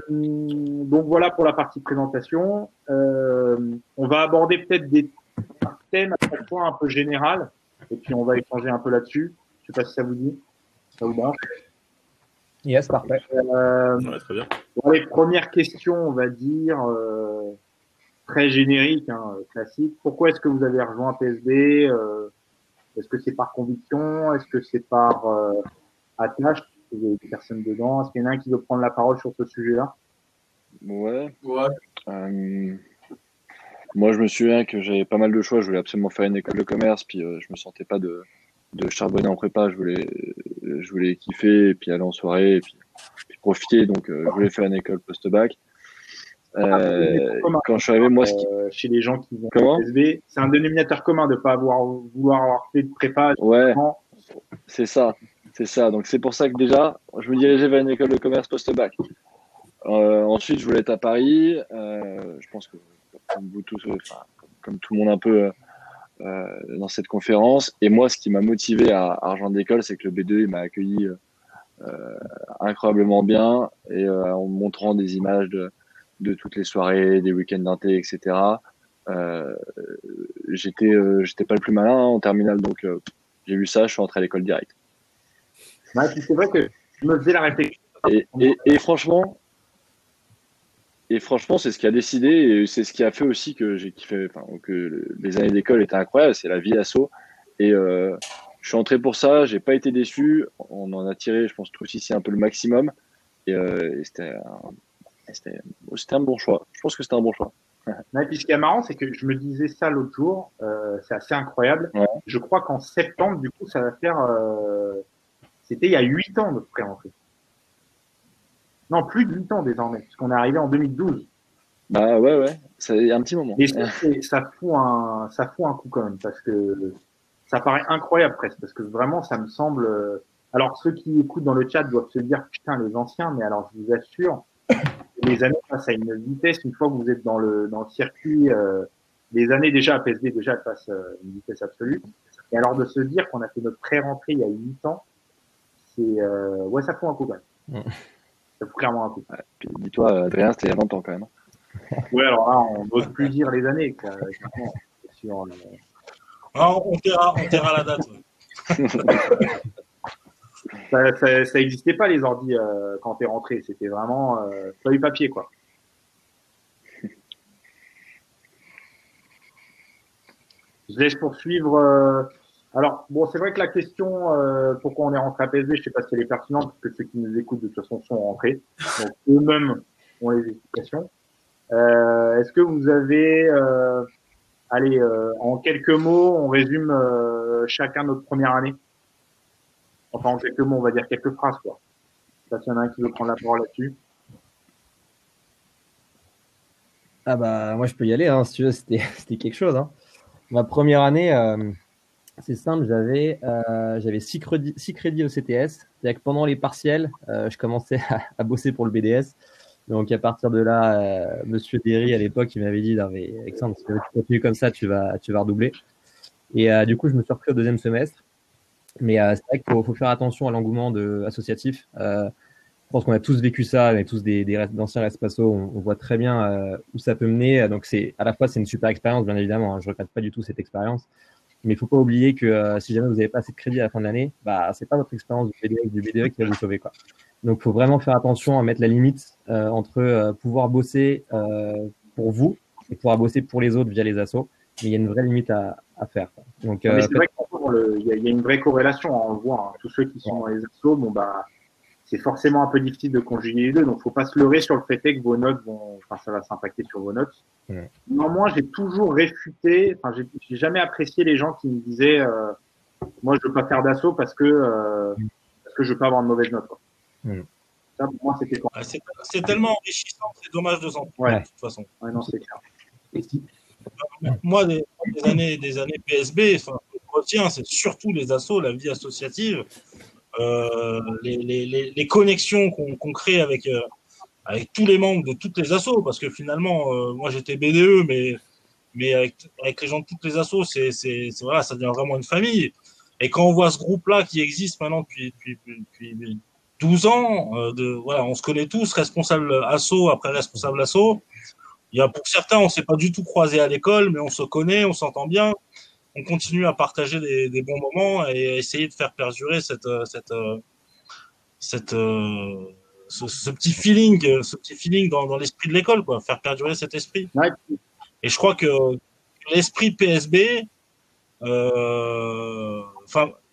Donc voilà pour la partie présentation. On va aborder peut-être des thèmes à chaque fois un peu général, et puis on va échanger un peu là-dessus. Je sais pas si ça vous dit. Ça vous branche? Yes, parfait. Ouais, très bien. Pour les premières questions, on va dire très génériques, hein, classiques. Pourquoi est-ce que vous avez rejoint PSB? Est-ce que c'est par conviction? Est-ce que c'est par attache? Est-ce qu'il y a des personnes dedans? Est-ce qu'il y en a un qui veut prendre la parole sur ce sujet-là? Ouais. Ouais. Moi, je me souviens que j'avais pas mal de choix. Je voulais absolument faire une école de commerce, puis je me sentais pas de charbonner en prépa. Je voulais kiffer, et puis aller en soirée, et puis profiter. Donc, je voulais faire une école post-bac. Quand je suis arrivé, moi, chez les gens qui vont Comment PSB, c'est un dénominateur commun de pas vouloir avoir fait de prépa. Ouais, c'est ça. Donc, c'est pour ça que déjà, je me dirigeais vers une école de commerce post-bac. Ensuite, je voulais être à Paris. Je pense que comme vous tous, comme tout le monde un peu dans cette conférence. Et moi, ce qui m'a motivé à rejoindre l'école, c'est que le B2 il m'a accueilli incroyablement bien et en me montrant des images de toutes les soirées, des week-ends d'inté, etc. J'étais pas le plus malin en terminale, donc j'ai vu ça, je suis entré à l'école direct. Ouais, puis c'est vrai que je me faisais la réflexion. Et franchement, c'est ce qui a décidé et c'est ce qui a fait aussi que j'ai kiffé, que les années d'école étaient incroyables, c'est la vie asso. Et je suis entré pour ça, j'ai pas été déçu. On en a tiré, je pense, tous ici un peu le maximum. Et c'était un bon choix. Je pense que c'était un bon choix. Ouais, puis ce qui est marrant, c'est que je me disais ça l'autre jour, c'est assez incroyable. Ouais. Je crois qu'en septembre, du coup, ça va faire... c'était il y a 8 ans de pré-rentrée. Non, plus de 8 ans désormais, puisqu'on est arrivé en 2012. Bah ouais, il y a un petit moment. Et ça fout un coup quand même, parce que ça paraît incroyable presque, parce que vraiment, ça me semble... Alors, ceux qui écoutent dans le chat doivent se dire, putain, les anciens, mais alors, je vous assure, les années passent à une vitesse, une fois que vous êtes dans le circuit, les années déjà à PSB, déjà, elles passent une vitesse absolue. Et alors, de se dire qu'on a fait notre pré-rentrée il y a 8 ans, ouais, ça fout un coup quand même. Ça fout clairement un coup. Ouais, puis dis-toi, Adrien, c'était il y a longtemps quand même. Ouais, alors là, on n'ose plus dire les années, quoi. Sur, Alors, on taira la date. ça existait pas les ordis quand t'es rentré, c'était vraiment feuille papier quoi. Je laisse poursuivre. Alors bon, c'est vrai que la question pourquoi on est rentré à PSB, je sais pas si elle est pertinente parce que ceux qui nous écoutent de toute façon sont rentrés, donc eux-mêmes ont les explications. Est-ce que vous avez allez en quelques mots, on résume chacun notre première année. Enfin, en quelques mots, on va dire quelques phrases, quoi. Je sais pas s'il y en a un qui veut prendre la parole là-dessus. Ah bah, moi, je peux y aller, hein, si tu veux, c'était quelque chose. Hein. Ma première année, c'est simple, j'avais 6 crédits au CTS. C'est-à-dire que pendant les partiels, je commençais à bosser pour le BDS. Donc, à partir de là, Monsieur Derry, à l'époque, il m'avait dit, non, mais Alexandre, si tu continues comme ça, tu vas redoubler. Et du coup, je me suis repris au 2e semestre. Mais c'est vrai qu'il faut faire attention à l'engouement associatif. pense qu'on a tous vécu ça, on est tous d'anciens respasso, on voit très bien où ça peut mener. Donc à la fois c'est une super expérience, bien évidemment, hein, je regrette pas du tout cette expérience, mais il faut pas oublier que si jamais vous n'avez pas assez de crédit à la fin de l'année, bah c'est pas votre expérience du BDE qui va vous sauver, quoi. Donc faut vraiment faire attention à mettre la limite entre pouvoir bosser pour vous et pouvoir bosser pour les autres via les assos, mais il y a une vraie limite à faire, quoi. Donc mais c'est vrai qu'il y a une vraie corrélation, hein, on le voit, hein. Tous ceux qui sont dans les assos, bon bah c'est forcément un peu difficile de conjuguer les deux, donc faut pas se leurrer sur le fait que vos notes ça va s'impacter sur vos notes. Néanmoins, j'ai toujours réfuté, j'ai jamais apprécié les gens qui me disaient, moi je veux pas faire d'assaut parce que je veux pas avoir de mauvaise note, quoi. Ça, pour moi, c'était c'est tellement enrichissant, c'est dommage de s'en prendre, de toute façon. Ouais, non, c'est clair. Moi, des années PSB, enfin, je retiens, c'est surtout les assos, la vie associative, les connexions qu'on crée avec tous les membres de toutes les assos, parce que finalement, moi j'étais BDE, mais avec les gens de toutes les assos, voilà, ça devient vraiment une famille. Et quand on voit ce groupe-là qui existe maintenant depuis 12 ans, voilà, on se connaît tous, responsable asso après responsable asso. Il y a pour certains, on s'est pas du tout croisés à l'école, mais on se connaît, on s'entend bien. On continue à partager des bons moments et à essayer de faire perdurer ce petit feeling dans l'esprit de l'école, quoi, faire perdurer cet esprit. Ouais. Et je crois que l'esprit PSB,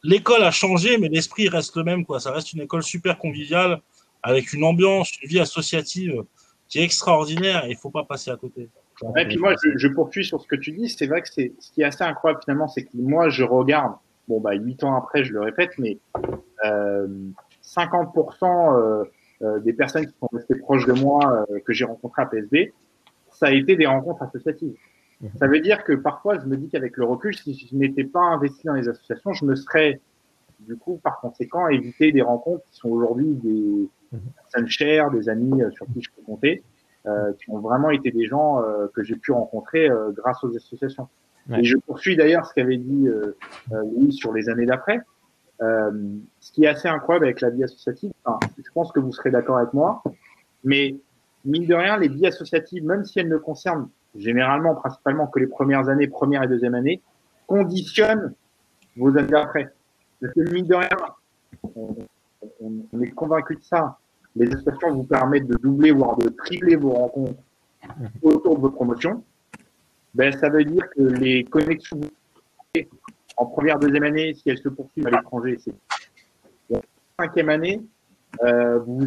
l'école a changé, mais l'esprit reste le même, quoi. Ça reste une école super conviviale, avec une ambiance, une vie associative qui est extraordinaire, et il faut pas passer à côté. Et puis moi, je poursuis sur ce que tu dis. C'est vrai que ce qui est assez incroyable finalement, c'est que moi, je regarde, 8 ans après, je le répète, mais 50% des personnes qui sont restées proches de moi, que j'ai rencontrées à PSB, ça a été des rencontres associatives. Ça veut dire que parfois, je me dis qu'avec le recul, si je n'étais pas investi dans les associations, je me serais, du coup, par conséquent, évité des rencontres qui sont aujourd'hui des personnes chères, des amis sur qui je peux compter, qui ont vraiment été des gens que j'ai pu rencontrer grâce aux associations. Ouais. Et je poursuis d'ailleurs ce qu'avait dit Louis sur les années d'après. Ce qui est assez incroyable avec la vie associative, je pense que vous serez d'accord avec moi, mais mine de rien, les vies associatives, même si elles ne concernent généralement, principalement que les premières années, première et deuxième année, conditionnent vos années d'après. Parce que mine de rien, on est convaincu de ça. Les associations vous permettent de doubler, voire de tripler vos rencontres autour de votre promotion. Ben, ça veut dire que les connexions en première, deuxième année, si elles se poursuivent à l'étranger, c'est cinquième année, vous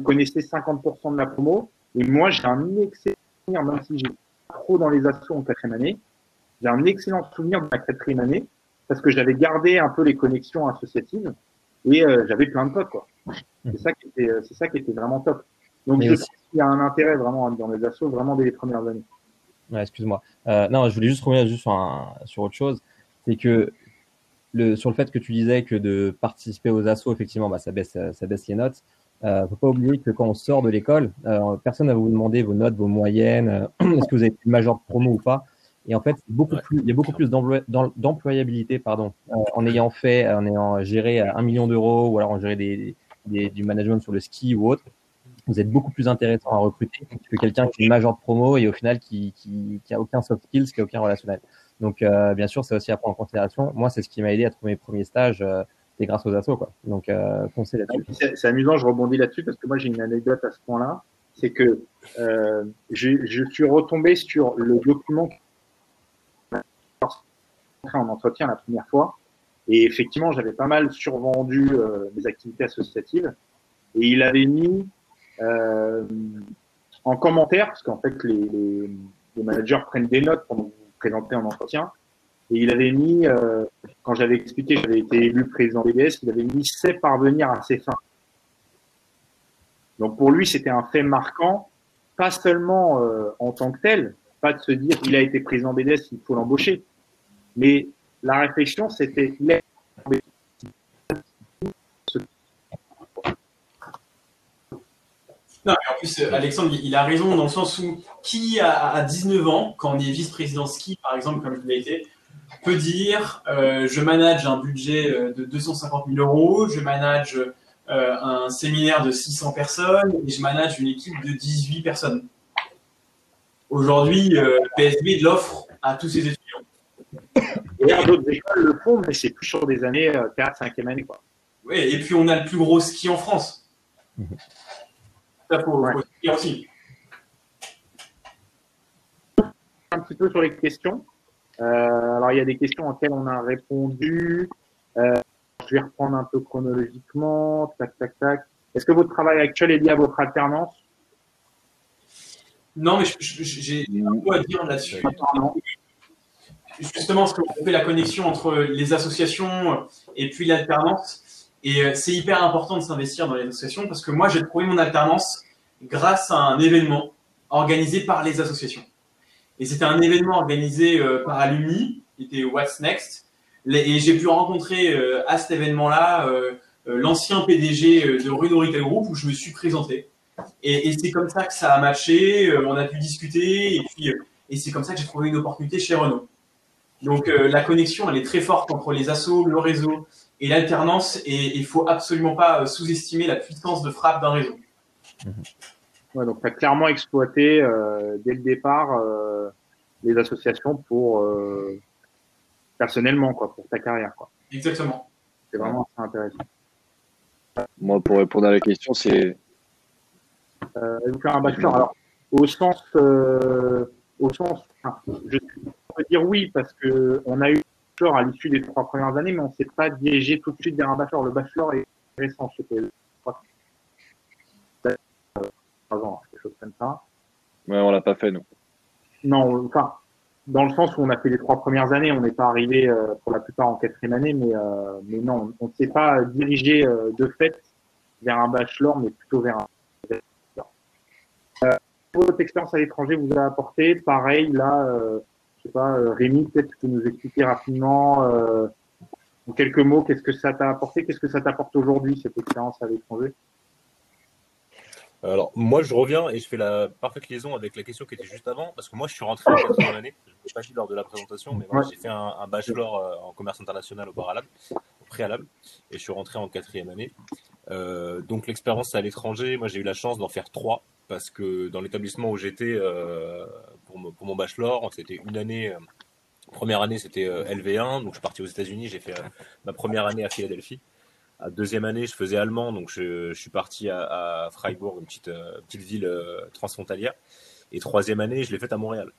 connaissez 50% de la promo. Et moi, j'ai un excellent souvenir, même si j'ai pas trop dans les assos en quatrième année, j'ai un excellent souvenir de ma quatrième année parce que j'avais gardé un peu les connexions associatives et j'avais plein de potes, quoi. C'est ça qui était vraiment top. Donc, je pense qu'il y a un intérêt vraiment dans les assos, vraiment dès les premières années. Ouais, excuse-moi. Non, je voulais juste revenir sur autre chose. C'est que sur le fait que tu disais que de participer aux assos, effectivement, ça baisse les notes. Faut pas oublier que quand on sort de l'école, personne ne va vous demander vos notes, vos moyennes, est-ce que vous avez fait une majeure promo ou pas. Et en fait, il y a beaucoup plus d'employabilité, en ayant géré 1 million d'euros ou alors en géré du management sur le ski ou autre. Vous êtes beaucoup plus intéressant à recruter que quelqu'un qui est major de promo et au final qui a aucun soft skills, qui a aucun relationnel. Donc, bien sûr, c'est aussi à prendre en considération. Moi, c'est ce qui m'a aidé à trouver mes premiers stages, c'est grâce aux assos, quoi. Donc, foncez là-dessus. C'est amusant, je rebondis là-dessus parce que moi, j'ai une anecdote à ce point-là. C'est que je suis retombé sur le document en entretien la première fois. Et effectivement, j'avais pas mal survendu mes activités associatives. Et il avait mis en commentaire, parce qu'en fait, les managers prennent des notes pendant que vous vous présentez en entretien. Et il avait mis, quand j'avais expliqué que j'avais été élu président BDS, il avait mis « sait parvenir à ses fins ». Donc pour lui, c'était un fait marquant, pas seulement en tant que tel, pas de se dire il a été président BDS, il faut l'embaucher. Mais la réflexion, c'était il a Non, mais en plus, Alexandre, il a raison dans le sens où qui à 19 ans, quand on est vice-président ski, par exemple, comme je l'ai été, peut dire je manage un budget de 250 000 euros, je manage un séminaire de 600 personnes et je manage une équipe de 18 personnes. Aujourd'hui, PSB l'offre à tous ses étudiants. Et d'autres écoles le font, mais c'est plus sur des années 4, 5e année, quoi. Oui, et puis on a le plus gros ski en France. Ça, faut le dire aussi. Un petit peu sur les questions. Alors, il y a des questions auxquelles on a répondu. Je vais reprendre un peu chronologiquement. Tac, tac, tac. Est-ce que votre travail actuel est lié à votre alternance? Non, mais j'ai un mot à dire là-dessus. Justement, parce qu'on fait la connexion entre les associations et puis l'alternance. Et c'est hyper important de s'investir dans les associations parce que moi, j'ai trouvé mon alternance grâce à un événement organisé par les associations. Et c'était un événement organisé par Alumni, qui était What's Next. Et j'ai pu rencontrer à cet événement-là l'ancien PDG de Renault Retail Group où je me suis présenté. Et c'est comme ça que ça a matché, on a pu discuter et c'est comme ça que j'ai trouvé une opportunité chez Renault. Donc la connexion, elle est très forte entre les assos, le réseau et l'alternance et il faut absolument pas sous-estimer la puissance de frappe d'un réseau. Ouais, donc tu as clairement exploité dès le départ les associations pour personnellement, quoi, pour ta carrière, quoi. Exactement. C'est vraiment intéressant. Moi, pour répondre à la question, c'est vous faire un bachelor. Alors, enfin, je peux dire oui parce que on a eu un bachelor à l'issue des 3 premières années, mais on ne s'est pas dirigé tout de suite vers un bachelor. Le bachelor est récent, c'était 3 ans, quelque chose comme ça. ouais, on l'a pas fait, nous. Non, enfin, dans le sens où on a fait les 3 premières années, on n'est pas arrivé pour la plupart en 4e année, mais non, on ne s'est pas dirigé de fait vers un bachelor, mais plutôt vers un votre expérience à l'étranger vous a apporté, pareil, là, je sais pas, Rémi, peut-être tu peux nous expliquer rapidement, en quelques mots, qu'est-ce que ça t'a apporté, qu'est-ce que ça t'apporte aujourd'hui, cette expérience à l'étranger? Alors, moi, je reviens et je fais la parfaite liaison avec la question qui était juste avant, parce que moi, je suis rentré en 4e année. Je ne l'ai pas dit lors de la présentation, mais voilà, j'ai fait un bachelor en commerce international au préalable, et je suis rentré en 4e année. Donc, l'expérience à l'étranger, moi, j'ai eu la chance d'en faire 3, parce que dans l'établissement où j'étais pour mon bachelor, c'était une année. Première année, c'était LV1, donc je suis parti aux États-Unis, j'ai fait ma première année à Philadelphie. À 2e année, je faisais allemand, donc je suis parti à Freiburg, une petite ville transfrontalière. Et 3e année, je l'ai faite à Montréal.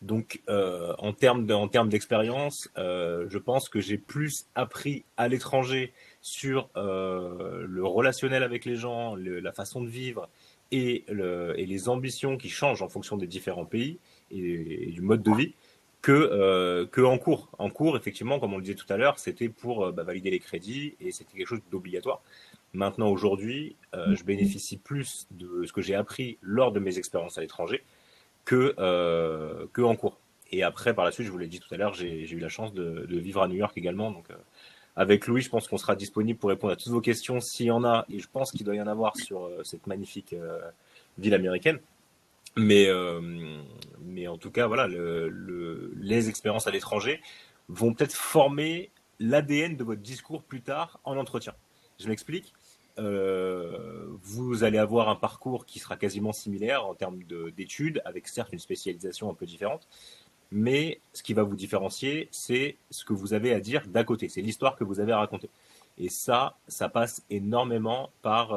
Donc, en termes d'expérience, je pense que j'ai plus appris à l'étranger sur le relationnel avec les gens, la façon de vivre et les ambitions qui changent en fonction des différents pays et du mode de vie que en cours. En cours, effectivement, comme on le disait tout à l'heure, c'était pour valider les crédits et c'était quelque chose d'obligatoire. Maintenant, aujourd'hui, je bénéficie plus de ce que j'ai appris lors de mes expériences à l'étranger que en cours. Et après, par la suite, je vous l'ai dit tout à l'heure, j'ai eu la chance de vivre à New York également. Donc, avec Louis, je pense qu'on sera disponible pour répondre à toutes vos questions s'il y en a. Et je pense qu'il doit y en avoir sur cette magnifique ville américaine. Mais en tout cas, voilà, les expériences à l'étranger vont peut-être former l'ADN de votre discours plus tard en entretien. Je m'explique. Vous allez avoir un parcours qui sera quasiment similaire en termes d'études, avec certes une spécialisation un peu différente. Mais ce qui va vous différencier, c'est ce que vous avez à dire d'à côté. C'est l'histoire que vous avez à raconter. Et ça passe énormément par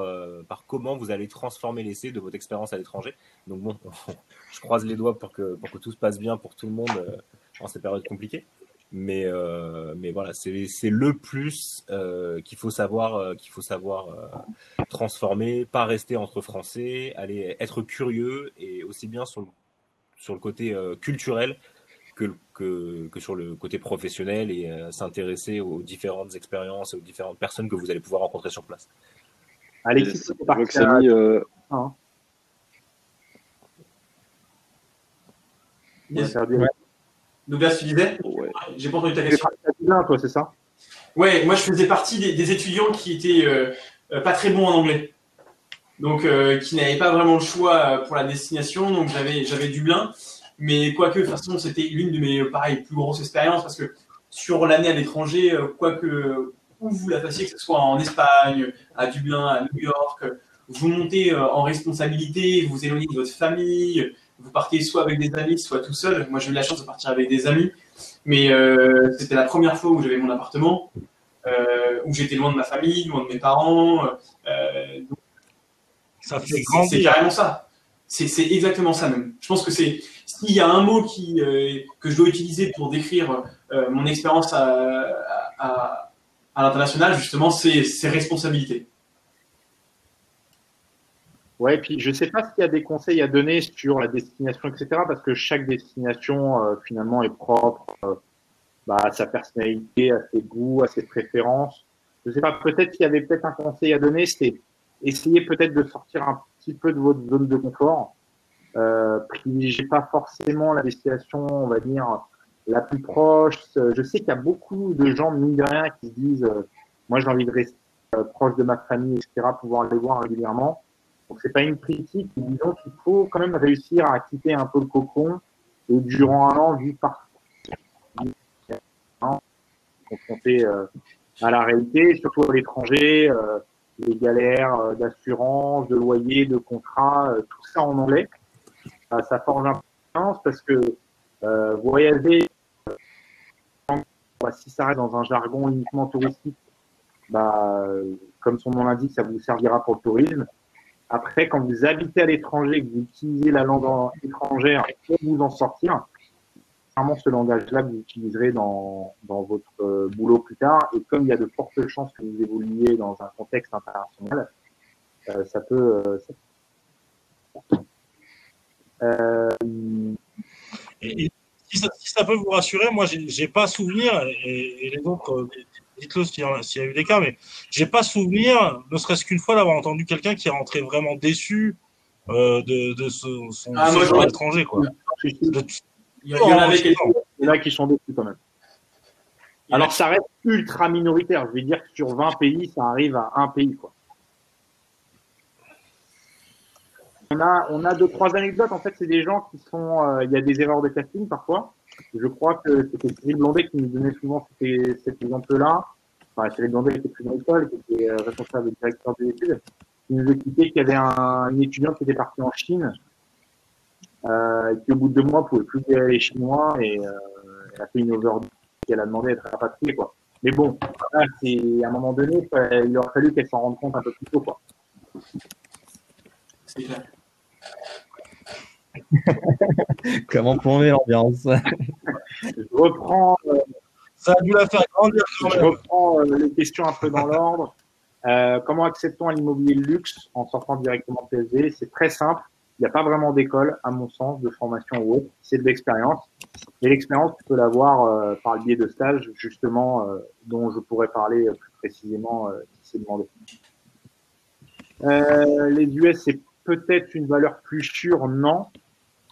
comment vous allez transformer l'essai de votre expérience à l'étranger. Donc bon, je croise les doigts pour que tout se passe bien pour tout le monde en ces périodes compliquées. Mais voilà, c'est le plus qu'il faut savoir transformer, pas rester entre Français, aller être curieux et aussi bien sur le côté culturel que sur le côté professionnel et s'intéresser aux différentes expériences et aux différentes personnes que vous allez pouvoir rencontrer sur place. Alexis, c'est parti. Douglas, tu disais? Ouais. J'ai pas entendu ta question. Toi, c'est ça? Ouais, moi je faisais partie des étudiants qui étaient pas très bons en anglais. Donc qui n'avaient pas vraiment le choix pour la destination. Donc j'avais Dublin. Mais quoique, de toute façon, c'était l'une de mes plus grosses expériences parce que sur l'année à l'étranger, quoique où vous la fassiez, que ce soit en Espagne, à Dublin, à New York, vous montez en responsabilité, vous vous éloignez de votre famille, vous partez soit avec des amis, soit tout seul. Moi, j'ai eu la chance de partir avec des amis, mais c'était la première fois où j'avais mon appartement, où j'étais loin de ma famille, loin de mes parents. Donc, Ça fait c'est grandir. carrément ça. C'est exactement ça même. Je pense que s'il y a un mot que je dois utiliser pour décrire mon expérience à l'international, justement, c'est responsabilité. Ouais, puis je sais pas s'il y a des conseils à donner sur la destination, etc., parce que chaque destination finalement est propre à sa personnalité, à ses goûts, à ses préférences. Je sais pas, peut-être qu'il y avait peut-être un conseil à donner, c'est essayer peut-être de sortir un petit peu de votre zone de confort. Privilégiez pas forcément la destination, on va dire, la plus proche. Je sais qu'il y a beaucoup de gens, mine de rien, qui se disent moi j'ai envie de rester proche de ma famille, etc., pouvoir les voir régulièrement. Donc c'est pas une critique, mais disons qu'il faut quand même réussir à quitter un peu le cocon et durant un an vivre partout, confronté à la réalité, surtout à l'étranger, les galères d'assurance, de loyer, de contrat, tout ça en anglais. Ça forge un peu parce que voyager, si ça reste dans un jargon uniquement touristique, comme son nom l'indique, ça vous servira pour le tourisme. Après, quand vous habitez à l'étranger, que vous utilisez la langue étrangère pour vous en sortir, clairement ce langage-là que vous utiliserez dans votre boulot plus tard. Et comme il y a de fortes chances que vous évoluiez dans un contexte international, ça peut. Et si ça peut vous rassurer, moi, j'ai pas souvenir, et les autres, dites-le s'il y a eu des cas, mais j'ai pas souvenir, ne serait-ce qu'une fois, d'avoir entendu quelqu'un qui est rentré vraiment déçu de son séjour à l'étranger, quoi. Il y en avait quelques-uns. Il y en a qui sont déçus quand même. Alors, ça reste ultra minoritaire. Je vais dire que sur 20 pays, ça arrive à un pays, quoi. On a 2-3 anecdotes. En fait, c'est des gens qui sont, il y a des erreurs de casting parfois. Je crois que c'était Cyril Blondet qui nous donnait souvent cet exemple-là. Enfin, Cyril Blondet était plus dans l'école, qui était responsable directeur des études. Il nous expliquait qu'il y avait une étudiante qui était partie en Chine, qui au bout de 2 mois pouvait plus gérer les Chinois et elle a fait une overdose et elle a demandé d'être rapatriée, quoi. Mais bon, là, à un moment donné, il aurait fallu qu'elle s'en rende compte un peu plus tôt, quoi. C'est clair. Comment plomber l'ambiance? Je reprends. Ça a dû la faire grandir quand Je même. reprends les questions un peu dans l'ordre. Comment accède-t-on à l'immobilier de luxe en sortant directement de PSG? C'est très simple. Il n'y a pas vraiment d'école, à mon sens, de formation ou autre. C'est de l'expérience. Et l'expérience, tu peux l'avoir par le biais de stages, justement, dont je pourrais parler plus précisément si c'est demandé. Les US, c'est peut-être une valeur plus sûre, non.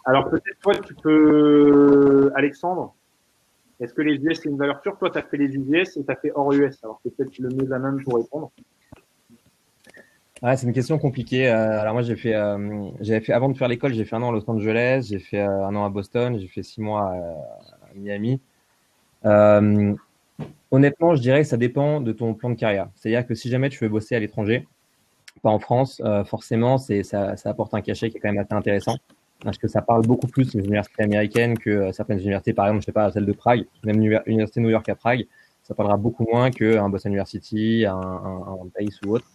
Alors peut-être toi, tu peux, Alexandre, est-ce que les US, c'est une valeur sûre? Toi, tu as fait les US et tu as fait hors US. Alors c'est peut-être le mieux à même pour répondre. Ouais, c'est une question compliquée. Alors moi, j'avais fait avant de faire l'école, j'ai fait 1 an à Los Angeles, j'ai fait 1 an à Boston, j'ai fait 6 mois à Miami. Honnêtement, je dirais que ça dépend de ton plan de carrière. C'est-à-dire que si jamais tu veux bosser à l'étranger, pas en France, forcément, ça apporte un cachet qui est quand même assez intéressant. Parce que ça parle beaucoup plus aux universités américaines que certaines universités, par exemple, je sais pas, celle de Prague, même l'université New York à Prague, ça parlera beaucoup moins qu'un Boston University, un Pace ou autre.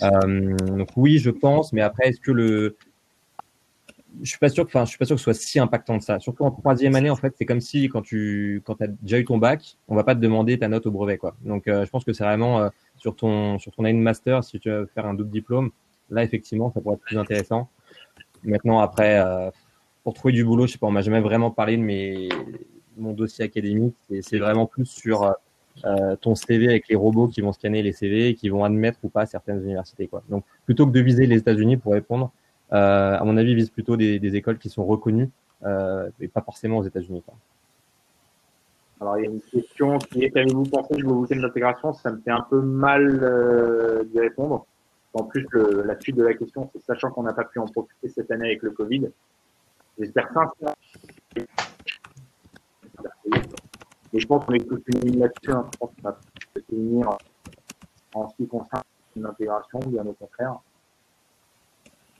Donc oui, je pense, mais après, je suis pas sûr que ce soit si impactant que ça. Surtout en 3e année, en fait, c'est comme si quand t'as déjà eu ton bac, on va pas te demander ta note au brevet, quoi. Donc je pense que c'est vraiment sur ton année de master, si tu veux faire un double diplôme, là effectivement, ça pourrait être plus intéressant. Maintenant, après, pour trouver du boulot, je sais pas, on m'a jamais vraiment parlé de mon dossier académique. C'est vraiment plus sur ton CV avec les robots qui vont scanner les CV et qui vont admettre ou pas certaines universités, quoi. Donc, plutôt que de viser les États-Unis pour répondre, à mon avis, vise plutôt des écoles qui sont reconnues et pas forcément aux États-Unis, quoi. Alors, il y a une question qui est: qu'avez-vous pensé du week-end d'intégration? Ça me fait un peu mal d'y répondre. En plus, la suite de la question, c'est sachant qu'on n'a pas pu en profiter cette année avec le Covid. J'espère sincèrement. Et je pense qu'on est tous unis là-dessus. Je pense qu'on va se tenir en ce qui concerne une intégration, bien au contraire.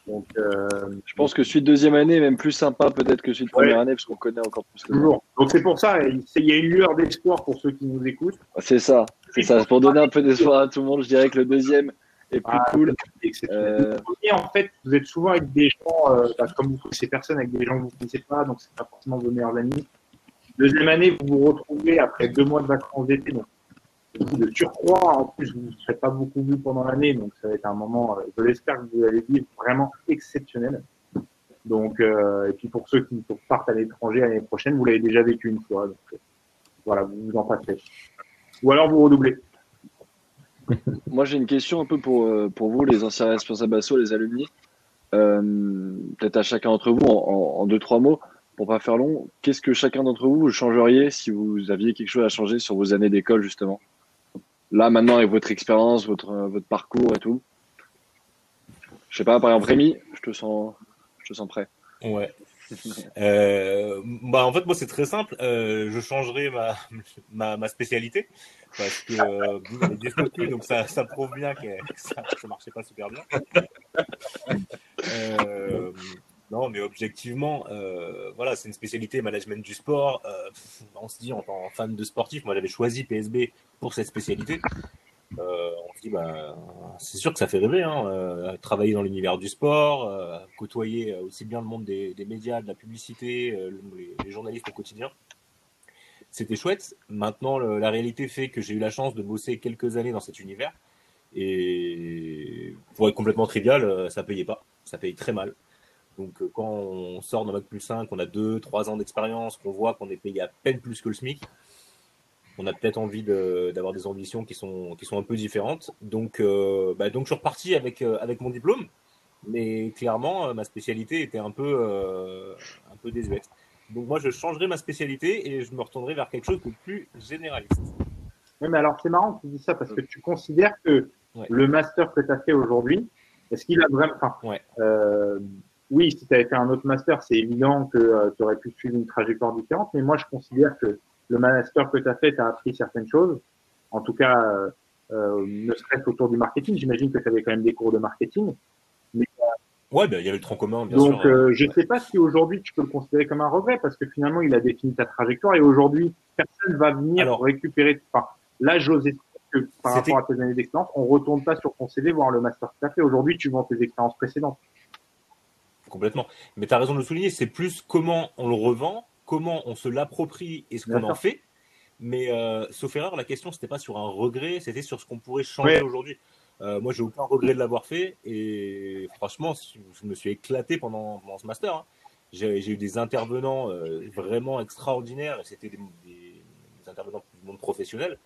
Donc, Je pense que celui de deuxième année est même plus sympa peut-être que celui de première année, parce qu'on connaît encore plus que ça. toujours. Donc c'est pour ça, il y a une lueur d'espoir pour ceux qui nous écoutent. C'est ça. Pour donner un peu d'espoir à tout le monde, je dirais que le deuxième est plus cool. Le premier, en fait, vous êtes souvent avec des gens, comme vous connaissez personne, avec des gens que vous ne connaissez pas, donc c'est pas forcément vos meilleurs amis. Deuxième année, vous vous retrouvez après 2 mois de vacances d'été, donc de surcroît, en plus, vous ne serez pas beaucoup vu pendant l'année, donc ça va être un moment, je l'espère que vous allez vivre vraiment exceptionnel. Donc, et puis pour ceux qui partent à l'étranger l'année prochaine, vous l'avez déjà vécu une fois, donc voilà, vous vous en passez. Ou alors vous redoublez. Moi, j'ai une question un peu pour vous, les anciens responsables asso, les alumni. Peut-être à chacun d'entre vous, en 2-3 mots, pour pas faire long. Qu'est-ce que chacun d'entre vous changeriez si vous aviez quelque chose à changer sur vos années d'école, justement? Là, maintenant, avec votre expérience, votre parcours et tout. Je sais pas, par exemple, Rémi, je te sens prêt. Ouais. En fait, moi, c'est très simple. Je changerai ma spécialité parce que vous avez des statuts, donc ça prouve bien que ça marchait pas super bien. Non, mais objectivement, voilà, c'est une spécialité management du sport. On se dit, en tant que fan de sportif, moi, j'avais choisi PSB pour cette spécialité. On se dit, c'est sûr que ça fait rêver, travailler dans l'univers du sport, côtoyer aussi bien le monde des médias, de la publicité, les journalistes au quotidien. C'était chouette. Maintenant, la réalité fait que j'ai eu la chance de bosser quelques années dans cet univers. Et pour être complètement trivial, ça payait pas. Ça paye très mal. Donc, quand on sort d'un bac+5, qu'on a 2-3 ans d'expérience, qu'on voit qu'on est payé à peine plus que le SMIC, on a peut-être envie d'avoir des ambitions qui sont un peu différentes. Donc je suis reparti avec mon diplôme, mais clairement, ma spécialité était un peu désuète. Donc moi, je changerai ma spécialité et je me retournerai vers quelque chose de plus généraliste. Oui, mais alors c'est marrant que tu dis ça parce que tu considères que le master que tu as fait aujourd'hui, est-ce qu'il a vraiment… oui, si tu avais fait un autre master, c'est évident que tu aurais pu suivre une trajectoire différente, mais moi, je considère que le master que tu as fait, tu as appris certaines choses. En tout cas, ne serait-ce qu'autour du marketing. J'imagine que tu avais quand même des cours de marketing. Mais, il y avait le tronc commun, bien sûr. Donc, je ne sais pas si aujourd'hui tu peux le considérer comme un regret parce que finalement, il a défini ta trajectoire et aujourd'hui, personne va venir récupérer. Enfin, là, j'ose espérer que par rapport à tes années d'expérience, on ne retourne pas sur ton CV voir le master que tu as fait. Aujourd'hui, tu vends tes expériences précédentes. Complètement. Mais tu as raison de le souligner, c'est plus comment on le revend, comment on se l'approprie et ce qu'on en fait. Mais sauf erreur, la question, c'était pas sur un regret, c'était sur ce qu'on pourrait changer aujourd'hui. Moi, j'ai aucun regret de l'avoir fait et franchement, je me suis éclaté pendant ce master. J'ai eu des intervenants vraiment extraordinaires et c'était des intervenants du monde professionnel.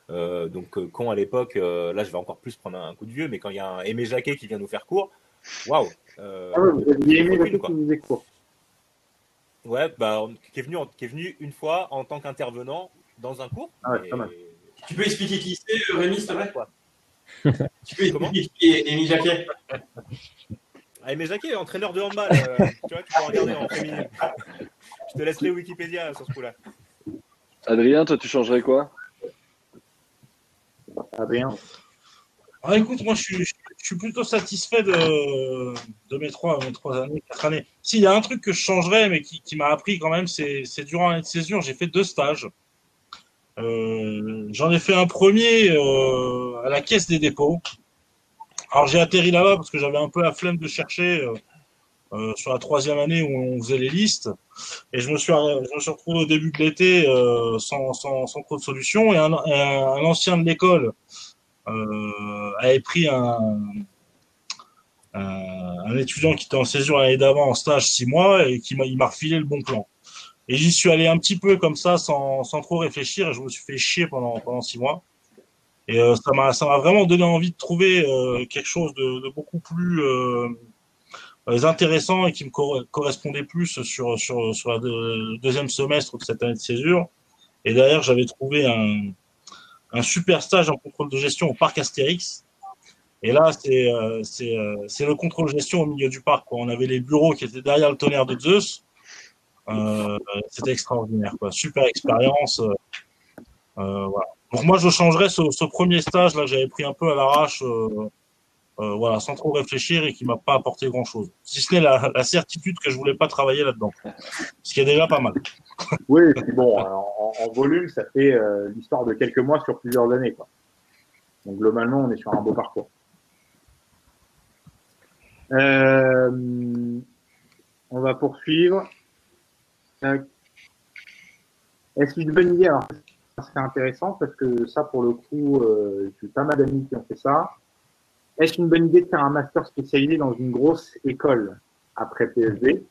Donc, quand à l'époque, là, je vais encore plus prendre un coup de vieux, mais quand il y a un Aimé Jacquet qui vient nous faire cours, waouh! Vous aviez Aimé Jacquet qui nous faisait cours. Ouais, qui est venu une fois en tant qu'intervenant dans un cours. Pas mal. Tu peux expliquer qui c'est, Rémi, s'il te plaît? Tu peux expliquer qui est Aimé Jacquet? Aimé Jacquet, entraîneur de handball. Tu vois, tu peux regarder en féminin. Je te laisserai Wikipédia sur ce coup-là. Adrien, toi, tu changerais quoi? Adrien. Écoute, moi, je suis plutôt satisfait de mes 3 années, 4 années. S'il y a un truc que je changerais, mais qui m'a appris quand même, c'est durant l'année de césure, j'ai fait 2 stages. J'en ai fait un premier à la Caisse des dépôts. Alors, j'ai atterri là-bas parce que j'avais un peu la flemme de chercher sur la 3e année où on faisait les listes. Et je me suis retrouvé au début de l'été sans trop de solutions. Et un ancien de l'école avait pris un étudiant qui était en césure l'année d'avant en stage 6 mois et il m'a refilé le bon plan. Et j'y suis allé un petit peu comme ça sans trop réfléchir et je me suis fait chier pendant 6 mois. Et ça m'a vraiment donné envie de trouver quelque chose de beaucoup plus intéressant et qui me correspondait plus sur le 2e semestre de cette année de césure. Et derrière, j'avais trouvé un super stage en contrôle de gestion au parc Astérix. Et là, c'est le contrôle de gestion au milieu du parc, quoi. On avait les bureaux qui étaient derrière le tonnerre de Zeus. C'était extraordinaire, quoi. Super expérience. Voilà. Donc moi, je changerais ce premier stage là que j'avais pris un peu à l'arrache, voilà, sans trop réfléchir et qui m'a pas apporté grand-chose. Si ce n'est la certitude que je voulais pas travailler là-dedans, ce qui est déjà pas mal. Oui, et puis bon, en volume, ça fait l'histoire de quelques mois sur plusieurs années, quoi. Donc globalement, on est sur un beau parcours. On va poursuivre. Est-ce une bonne idée? Alors, c'est intéressant parce que ça, pour le coup, j'ai pas mal d'amis qui ont fait ça. Est-ce une bonne idée de faire un master spécialisé dans une grosse école après PSB?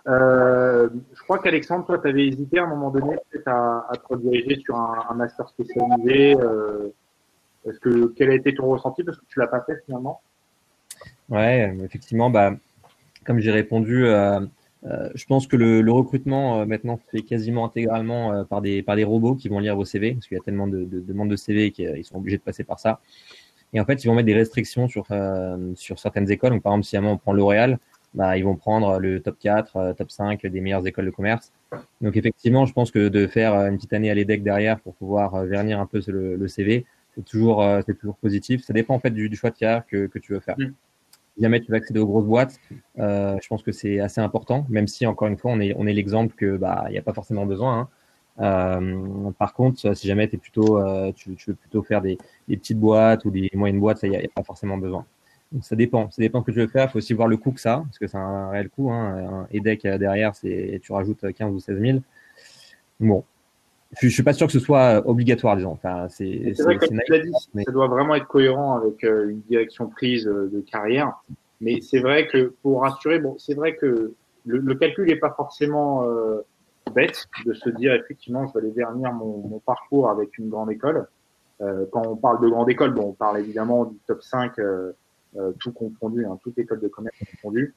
Je crois qu'Alexandre, toi, tu avais hésité à un moment donné peut-être à te rediriger sur un master spécialisé. Quel a été ton ressenti parce que tu l'as pas fait finalement? Ouais, effectivement, bah, comme j'ai répondu, je pense que le recrutement maintenant se fait quasiment intégralement par des robots qui vont lire vos CV, parce qu'il y a tellement de demandes de CV qu'ils sont obligés de passer par ça. Et en fait, ils vont mettre des restrictions sur certaines écoles. Donc, par exemple, si on prend L'Oréal, bah, ils vont prendre le top 4, top 5 des meilleures écoles de commerce. Donc, effectivement, je pense que de faire une petite année à l'EDEC derrière pour pouvoir vernir un peu le CV, c'est toujours positif. Ça dépend en fait du choix de carrière que tu veux faire. Si jamais tu veux accéder aux grosses boîtes, je pense que c'est assez important, même si encore une fois on est l'exemple que bah il n'y a pas forcément besoin. Par contre, si jamais tu veux plutôt faire des petites boîtes ou des moyennes boîtes, ça y a pas forcément besoin. Donc ça dépend de ce que tu veux faire. Il faut aussi voir le coût que ça, parce que c'est un réel coût. Un EDEC derrière, tu rajoutes 15 ou 16 000. Bon, je suis pas sûr que ce soit obligatoire, disons. Enfin, c'est vrai que comme tu l'as dit, ça doit vraiment être cohérent avec une direction prise de carrière. Mais c'est vrai que pour rassurer, bon, c'est vrai que le calcul n'est pas forcément bête de se dire effectivement je vais aller vernir mon parcours avec une grande école. Quand on parle de grande école, bon, on parle évidemment du top 5, tout confondu, toute école de commerce confondue.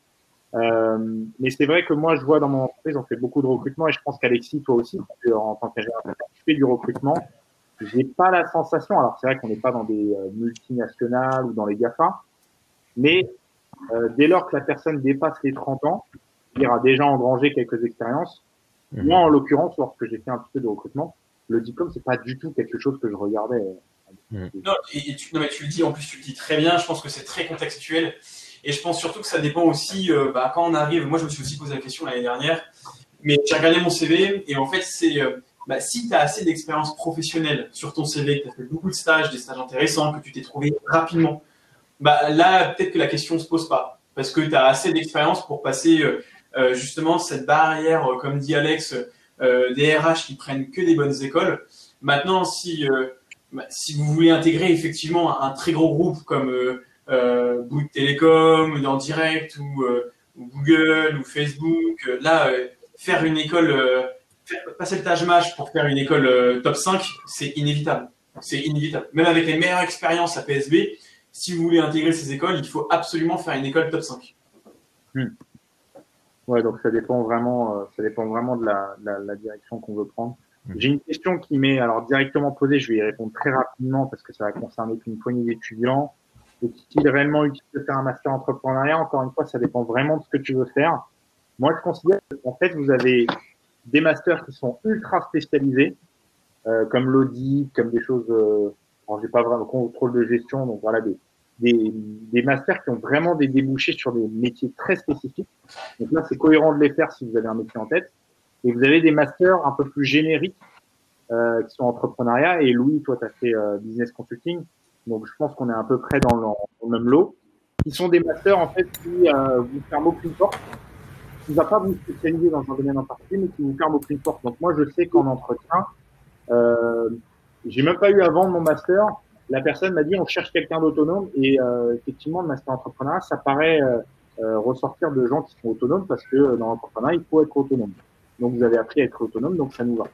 Mais c'est vrai que moi, je vois dans mon entreprise, on fait beaucoup de recrutement et je pense qu'Alexis, toi aussi, en tant qu'ingénieur, tu fais du recrutement. J'ai pas la sensation, alors c'est vrai qu'on n'est pas dans des multinationales ou dans les GAFA, mais dès lors que la personne dépasse les 30 ans, il a déjà engrangé quelques expériences. Moi, en l'occurrence, lorsque j'ai fait un petit peu de recrutement, le diplôme, c'est pas du tout quelque chose que je regardais. Non, mais tu le dis, en plus, tu le dis très bien. Je pense que c'est très contextuel. Et je pense surtout que ça dépend aussi, quand on arrive, moi je me suis aussi posé la question l'année dernière, mais j'ai regardé mon CV et en fait c'est, si tu as assez d'expérience professionnelle sur ton CV, que tu as fait beaucoup de stages, des stages intéressants, que tu t'es trouvé rapidement, là peut-être que la question ne se pose pas, parce que tu as assez d'expérience pour passer justement cette barrière, comme dit Alex, des RH qui prennent que des bonnes écoles. Maintenant, si vous voulez intégrer effectivement un très gros groupe comme Bouygues Télécom, en direct, ou Google, ou Facebook, faire une école, passer le Taj Mahal pour faire une école top 5, c'est inévitable. C'est inévitable. Même avec les meilleures expériences à PSB, si vous voulez intégrer ces écoles, il faut absolument faire une école top 5. Ouais, donc ça dépend vraiment de la direction qu'on veut prendre. J'ai une question qui m'est alors directement posée, je vais y répondre très rapidement parce que ça va concerner qu'une poignée d'étudiants. Est-il réellement utile de faire un master entrepreneuriat? Encore une fois, ça dépend vraiment de ce que tu veux faire. Moi, je considère qu'en fait, vous avez des masters qui sont ultra spécialisés, comme l'audit, comme des choses, alors j'ai pas vraiment contrôle de gestion, donc voilà, des masters qui ont vraiment des débouchés sur des métiers très spécifiques. Donc là, c'est cohérent de les faire si vous avez un métier en tête. Et vous avez des masters un peu plus génériques, qui sont entrepreneuriat. Et Louis, toi, tu as fait business consulting. Donc, je pense qu'on est à peu près dans le même lot. Qui sont des masters, en fait, qui vous ferment aucune porte. Qui ne va pas vous spécialiser dans un domaine en particulier, mais qui vous ferment aucune porte. Donc, moi, je sais qu'en entretien, j'ai même pas eu à vendre mon master. La personne m'a dit, on cherche quelqu'un d'autonome. Et effectivement, le master entrepreneuriat, ça paraît ressortir de gens qui sont autonomes parce que dans l'entrepreneuriat, il faut être autonome. Donc, vous avez appris à être autonome, donc ça nous va.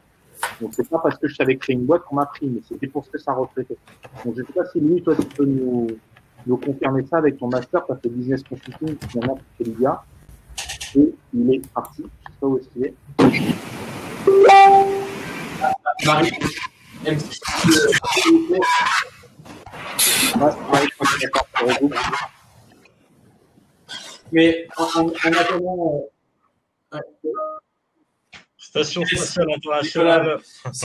Donc, c'est pas parce que je savais créer une boîte qu'on m'a pris, mais c'était pour ce que ça reflétait. Donc, je sais pas si Louis, toi, tu peux nous confirmer ça avec ton master, tu as fait business consulting, finalement, tu fais l'IA. Et il est parti. Je sais pas où est-ce qu'il est. Marie, mais en attendant, Station spatiale internationale.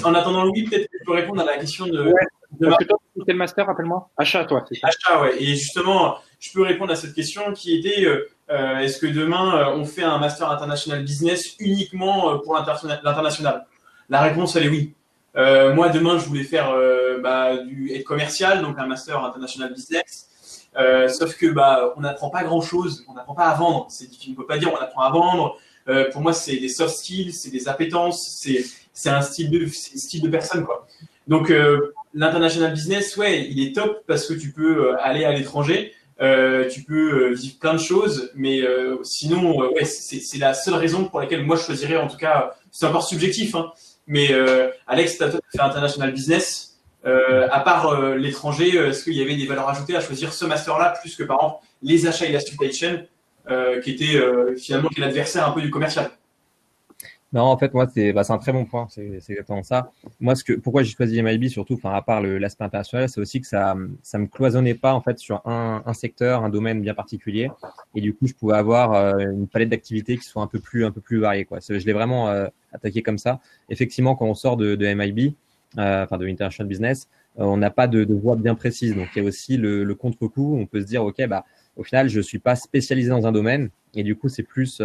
En attendant Louis, peut-être que tu peux répondre à la question de Parce que toi, c'était le master, rappelle-moi. Achat, toi, c'est ça. achat, ouais. Et justement, je peux répondre à cette question qui était est-ce que demain on fait un master international business uniquement pour l'international? La réponse elle est oui. Moi demain je voulais faire du aide commercial, donc un master international business. Sauf que on n'apprend pas grand chose, on n'apprend pas à vendre. C'est difficile, on peut pas dire on apprend à vendre. Pour moi c'est des soft skills, c'est des appétences, c'est un style de personne quoi. Donc l'international business, ouais, il est top parce que tu peux aller à l'étranger, tu peux vivre plein de choses, mais sinon, ouais, c'est la seule raison pour laquelle moi je choisirais, en tout cas, c'est encore subjectif, hein, mais Alex, toi, tu fait international business. À part l'étranger, est-ce qu'il y avait des valeurs ajoutées à choisir ce master-là plus que par exemple les achats et la supply chain, qui était finalement qui est l'adversaire un peu du commercial? Non, en fait, moi, c'est un très bon point. C'est exactement ça. Moi, pourquoi j'ai choisi MIB, surtout, enfin, à part l'aspect international, c'est aussi que ça me cloisonnait pas, en fait, sur un secteur, un domaine bien particulier. Et du coup, je pouvais avoir une palette d'activités qui soit un peu plus variée, quoi. Je l'ai vraiment attaqué comme ça. Effectivement, quand on sort de MIB, enfin, de International Business, on n'a pas de voie bien précise. Donc, il y a aussi le contre-coup. On peut se dire, OK, au final, je suis pas spécialisé dans un domaine et du coup, c'est plus,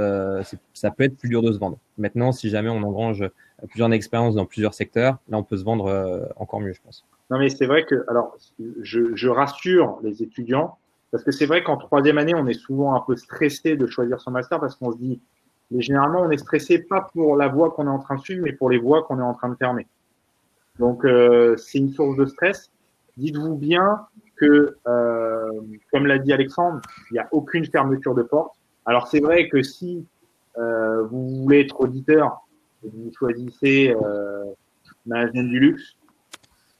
ça peut être plus dur de se vendre. Maintenant, si jamais on engrange plusieurs expériences dans plusieurs secteurs, là, on peut se vendre encore mieux, je pense. Non, mais c'est vrai que, alors, je rassure les étudiants parce que c'est vrai qu'en troisième année, on est souvent un peu stressé de choisir son master parce qu'on se dit, mais généralement, on est stressé pas pour la voie qu'on est en train de suivre, mais pour les voies qu'on est en train de fermer. Donc, c'est une source de stress. Dites-vous bien que, comme l'a dit Alexandre, il n'y a aucune fermeture de porte. Alors, c'est vrai que si vous voulez être auditeur et que vous choisissez management du luxe,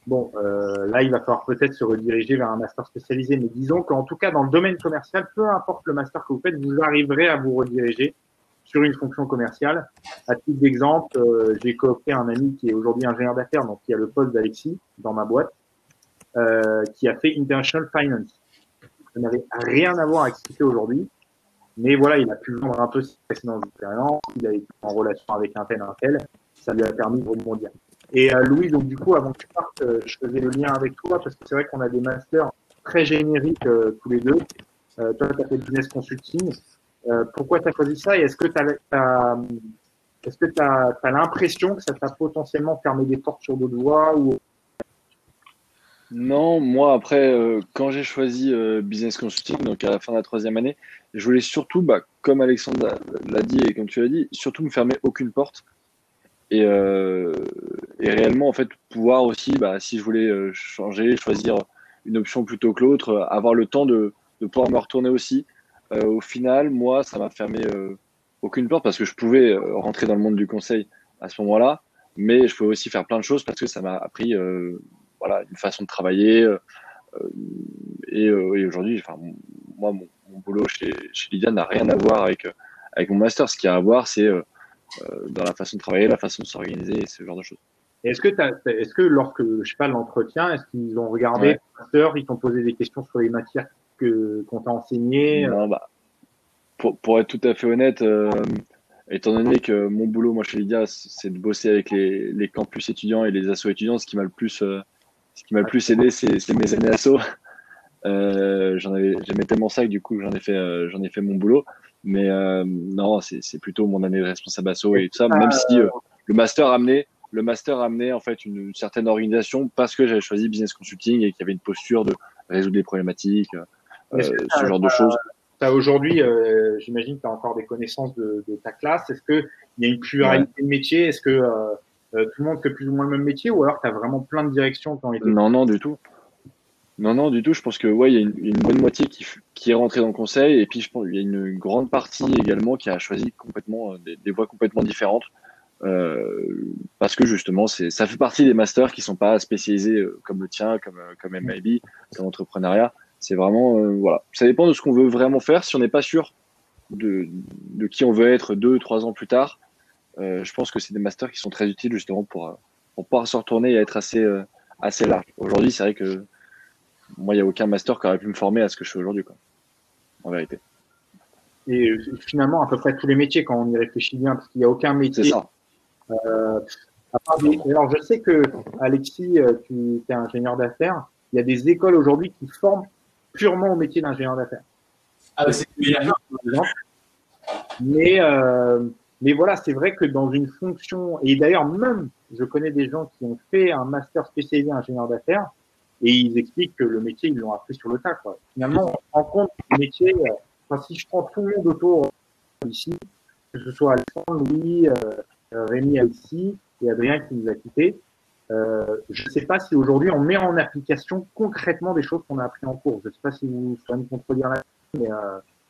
bon, là, il va falloir peut-être se rediriger vers un master spécialisé. Mais disons qu'en tout cas, dans le domaine commercial, peu importe le master que vous faites, vous arriverez à vous rediriger sur une fonction commerciale. À titre d'exemple, j'ai coopté un ami qui est aujourd'hui ingénieur d'affaires, donc qui a le poste d'Alexis dans ma boîte, qui a fait International Finance. Ça n'avait rien à voir avec ce qu'il fait aujourd'hui, mais voilà, il a pu vendre un peu ses précédentes expériences, il a été en relation avec un tel, ça lui a permis de rebondir. Et Louis, donc du coup, avant que tu partes, je faisais le lien avec toi, parce que c'est vrai qu'on a des masters très génériques tous les deux. Toi, tu as fait business consulting. Pourquoi tu as choisi ça et est-ce que tu as l'impression que ça t'a potentiellement fermé des portes sur d'autres voies ou... Non, moi après, quand j'ai choisi Business Consulting, donc à la fin de la troisième année, je voulais surtout, comme Alexandre l'a dit et comme tu l'as dit, surtout me fermer aucune porte et réellement en fait pouvoir aussi, si je voulais changer, choisir une option plutôt que l'autre, avoir le temps de pouvoir me retourner aussi. Au final, moi, ça m'a fermé aucune porte parce que je pouvais rentrer dans le monde du conseil à ce moment-là, mais je pouvais aussi faire plein de choses parce que ça m'a appris une façon de travailler. Et aujourd'hui, moi, mon boulot chez Lydia n'a rien à voir avec mon master. Ce qu'il y a à voir, c'est dans la façon de travailler, la façon de s'organiser, ce genre de choses. Est-ce que lorsque, je sais pas, l'entretien, est-ce qu'ils ont regardé le master, ils t'ont posé des questions sur les matières qu'on t'a enseigné? Non, pour être tout à fait honnête, étant donné que mon boulot, moi, chez Lydia, c'est de bosser avec les campus étudiants et les assos étudiants, ce qui m'a le plus aidé, c'est mes années asso. J'aimais tellement ça que du coup, j'en ai fait mon boulot. Mais non, c'est plutôt mon année de responsable asso et tout ça, même si le master amenait en fait une certaine organisation parce que j'avais choisi business consulting et qu'il y avait une posture de résoudre des problématiques, ce genre de choses. Aujourd'hui, j'imagine que tu as encore des connaissances de ta classe. Est-ce qu'il y a une pluralité de métiers? Est-ce que tout le monde fait plus ou moins le même métier ou alors tu as vraiment plein de directions qui ont été... Non, du tout. Non, du tout. Je pense que il y a une bonne moitié qui est rentrée dans le conseil et puis je pense qu'il y a une grande partie également qui a choisi complètement des voies complètement différentes parce que justement ça fait partie des masters qui sont pas spécialisés comme le tien, comme MIB, comme entrepreneuriat. C'est vraiment voilà. Ça dépend de ce qu'on veut vraiment faire. Si on n'est pas sûr de qui on veut être 2-3 ans plus tard, je pense que c'est des masters qui sont très utiles justement pour pouvoir se retourner et être assez large. Aujourd'hui, c'est vrai que moi, il n'y a aucun master qui aurait pu me former à ce que je fais aujourd'hui, quoi. En vérité. Et finalement, à peu près tous les métiers, quand on y réfléchit bien, parce qu'il n'y a aucun métier Alors, je sais que, Alexis, tu es ingénieur d'affaires. Il y a des écoles aujourd'hui qui forment purement au métier d'ingénieur d'affaires. Ah, c'est meilleur. Mais voilà, c'est vrai que dans une fonction, et d'ailleurs même, je connais des gens qui ont fait un master spécialisé ingénieur d'affaires, et ils expliquent que le métier, ils l'ont appris sur le tas, quoi. Finalement, on se rend compte que le métier, enfin, si je prends tout le monde autour ici, que ce soit Alexandre, Louis, Rémi ici, et Adrien qui nous a quittés, je ne sais pas si aujourd'hui on met en application concrètement des choses qu'on a appris en cours. Je ne sais pas si vous saurez me contredire là, mais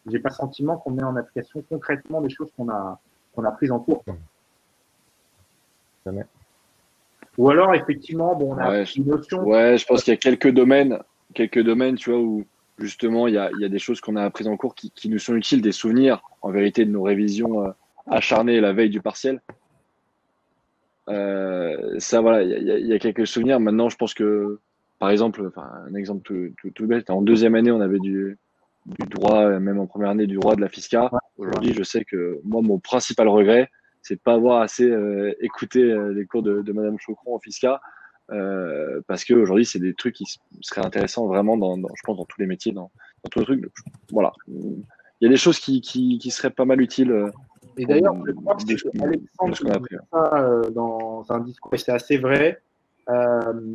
j'ai pas le sentiment qu'on met en application concrètement des choses qu'on a prises en cours. Jamais. Ou alors effectivement, bon, on a Ouais, une notion. Ouais, je pense qu'il y a quelques domaines, tu vois, où justement il y a des choses qu'on a apprises en cours qui nous sont utiles, des souvenirs, en vérité, de nos révisions acharnées la veille du partiel. Ça, voilà, il y a quelques souvenirs. Maintenant, je pense que, par exemple, enfin, un exemple tout bête, en deuxième année, on avait du droit, même en première année, du droit de la FISCA. Aujourd'hui, je sais que moi, mon principal regret, c'est de pas avoir assez écouté les cours de Madame Chocron en FISCA, parce que aujourd'hui, c'est des trucs qui seraient intéressants vraiment je pense, dans tous les métiers, dans tous les trucs. Donc, voilà. Il y a des choses qui seraient pas mal utiles. Et d'ailleurs, je crois que c'est Alexandre qui a dit ça dans un discours, et c'est assez vrai.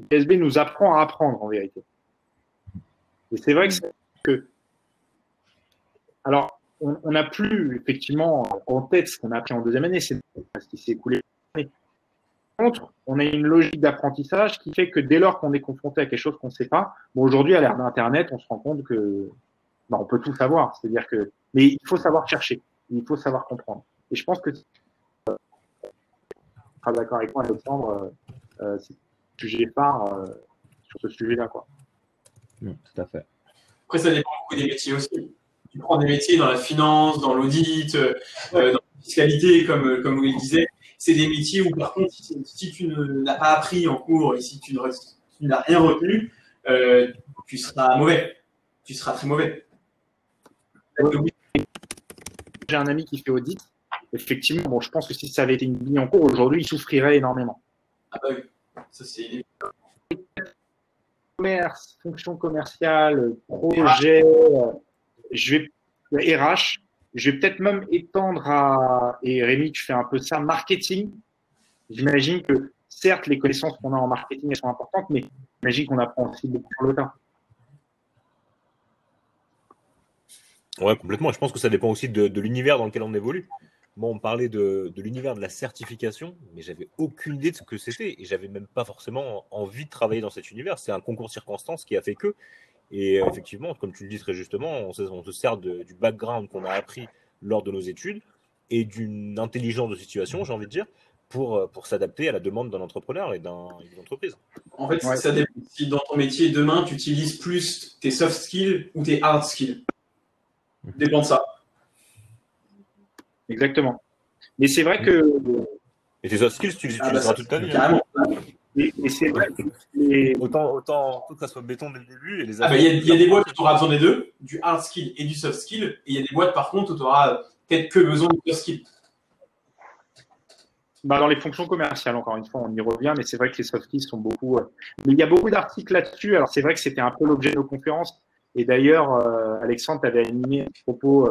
PSB nous apprend à apprendre, en vérité. Et c'est vrai que alors, on n'a plus effectivement en tête ce qu'on a appris en deuxième année, c'est ce qui s'est écoulé. Par contre, on a une logique d'apprentissage qui fait que dès lors qu'on est confronté à quelque chose qu'on ne sait pas, bon, aujourd'hui, à l'ère d'Internet, on se rend compte que on peut tout savoir. C'est-à-dire que, mais il faut savoir chercher, il faut savoir comprendre. Et je pense que tu seras d'accord avec moi, Alexandre, c'est un sujet phare sur ce sujet-là, quoi. Tout à fait. Après, ça dépend beaucoup des métiers aussi. Tu prends des métiers dans la finance, dans l'audit, dans la fiscalité, comme vous le disiez. C'est des métiers où, par contre, si tu n'as pas appris en cours et si tu n'as rien retenu, tu seras mauvais. Tu seras très mauvais. J'ai un ami qui fait audit. Effectivement, bon, je pense que si ça avait été une ligne en cours, aujourd'hui, il souffrirait énormément. Ah bah oui, ça c'est... Commerce, fonction commerciale, projet, RH, je vais peut-être même étendre et Rémi, tu fais un peu ça, marketing. J'imagine que, certes, les connaissances qu'on a en marketing, elles sont importantes, mais j'imagine qu'on apprend aussi beaucoup sur le tas. Ouais, complètement. Je pense que ça dépend aussi de l'univers dans lequel on évolue. Moi, on me parlait de l'univers de la certification, mais j'avais aucune idée de ce que c'était et j'avais même pas forcément envie de travailler dans cet univers. C'est un concours de circonstances qui a fait que. Et effectivement, comme tu le dis très justement, on se sert du background qu'on a appris lors de nos études et d'une intelligence de situation, j'ai envie de dire, pour s'adapter à la demande d'un entrepreneur et d'une entreprise. En fait, ça dépend si dans ton métier demain, tu utilises plus tes soft skills ou tes hard skills. Ça dépend de ça. Exactement. Mais c'est vrai que... Et tes soft skills, tu les utiliseras toute ta vie. Carrément. Et c'est vrai que autant que ça soit béton dès le début. Et il y a des boîtes où tu auras besoin des deux, du hard skill et du soft skill. Et il y a des boîtes, par contre, où tu auras peut-être que besoin du soft skill. Dans les fonctions commerciales, encore une fois, on y revient, mais c'est vrai que les soft skills sont beaucoup... Mais il y a beaucoup d'articles là-dessus. Alors, c'est vrai que c'était un peu l'objet de nos conférences. Et d'ailleurs, Alexandre, tu avais animé à ce propos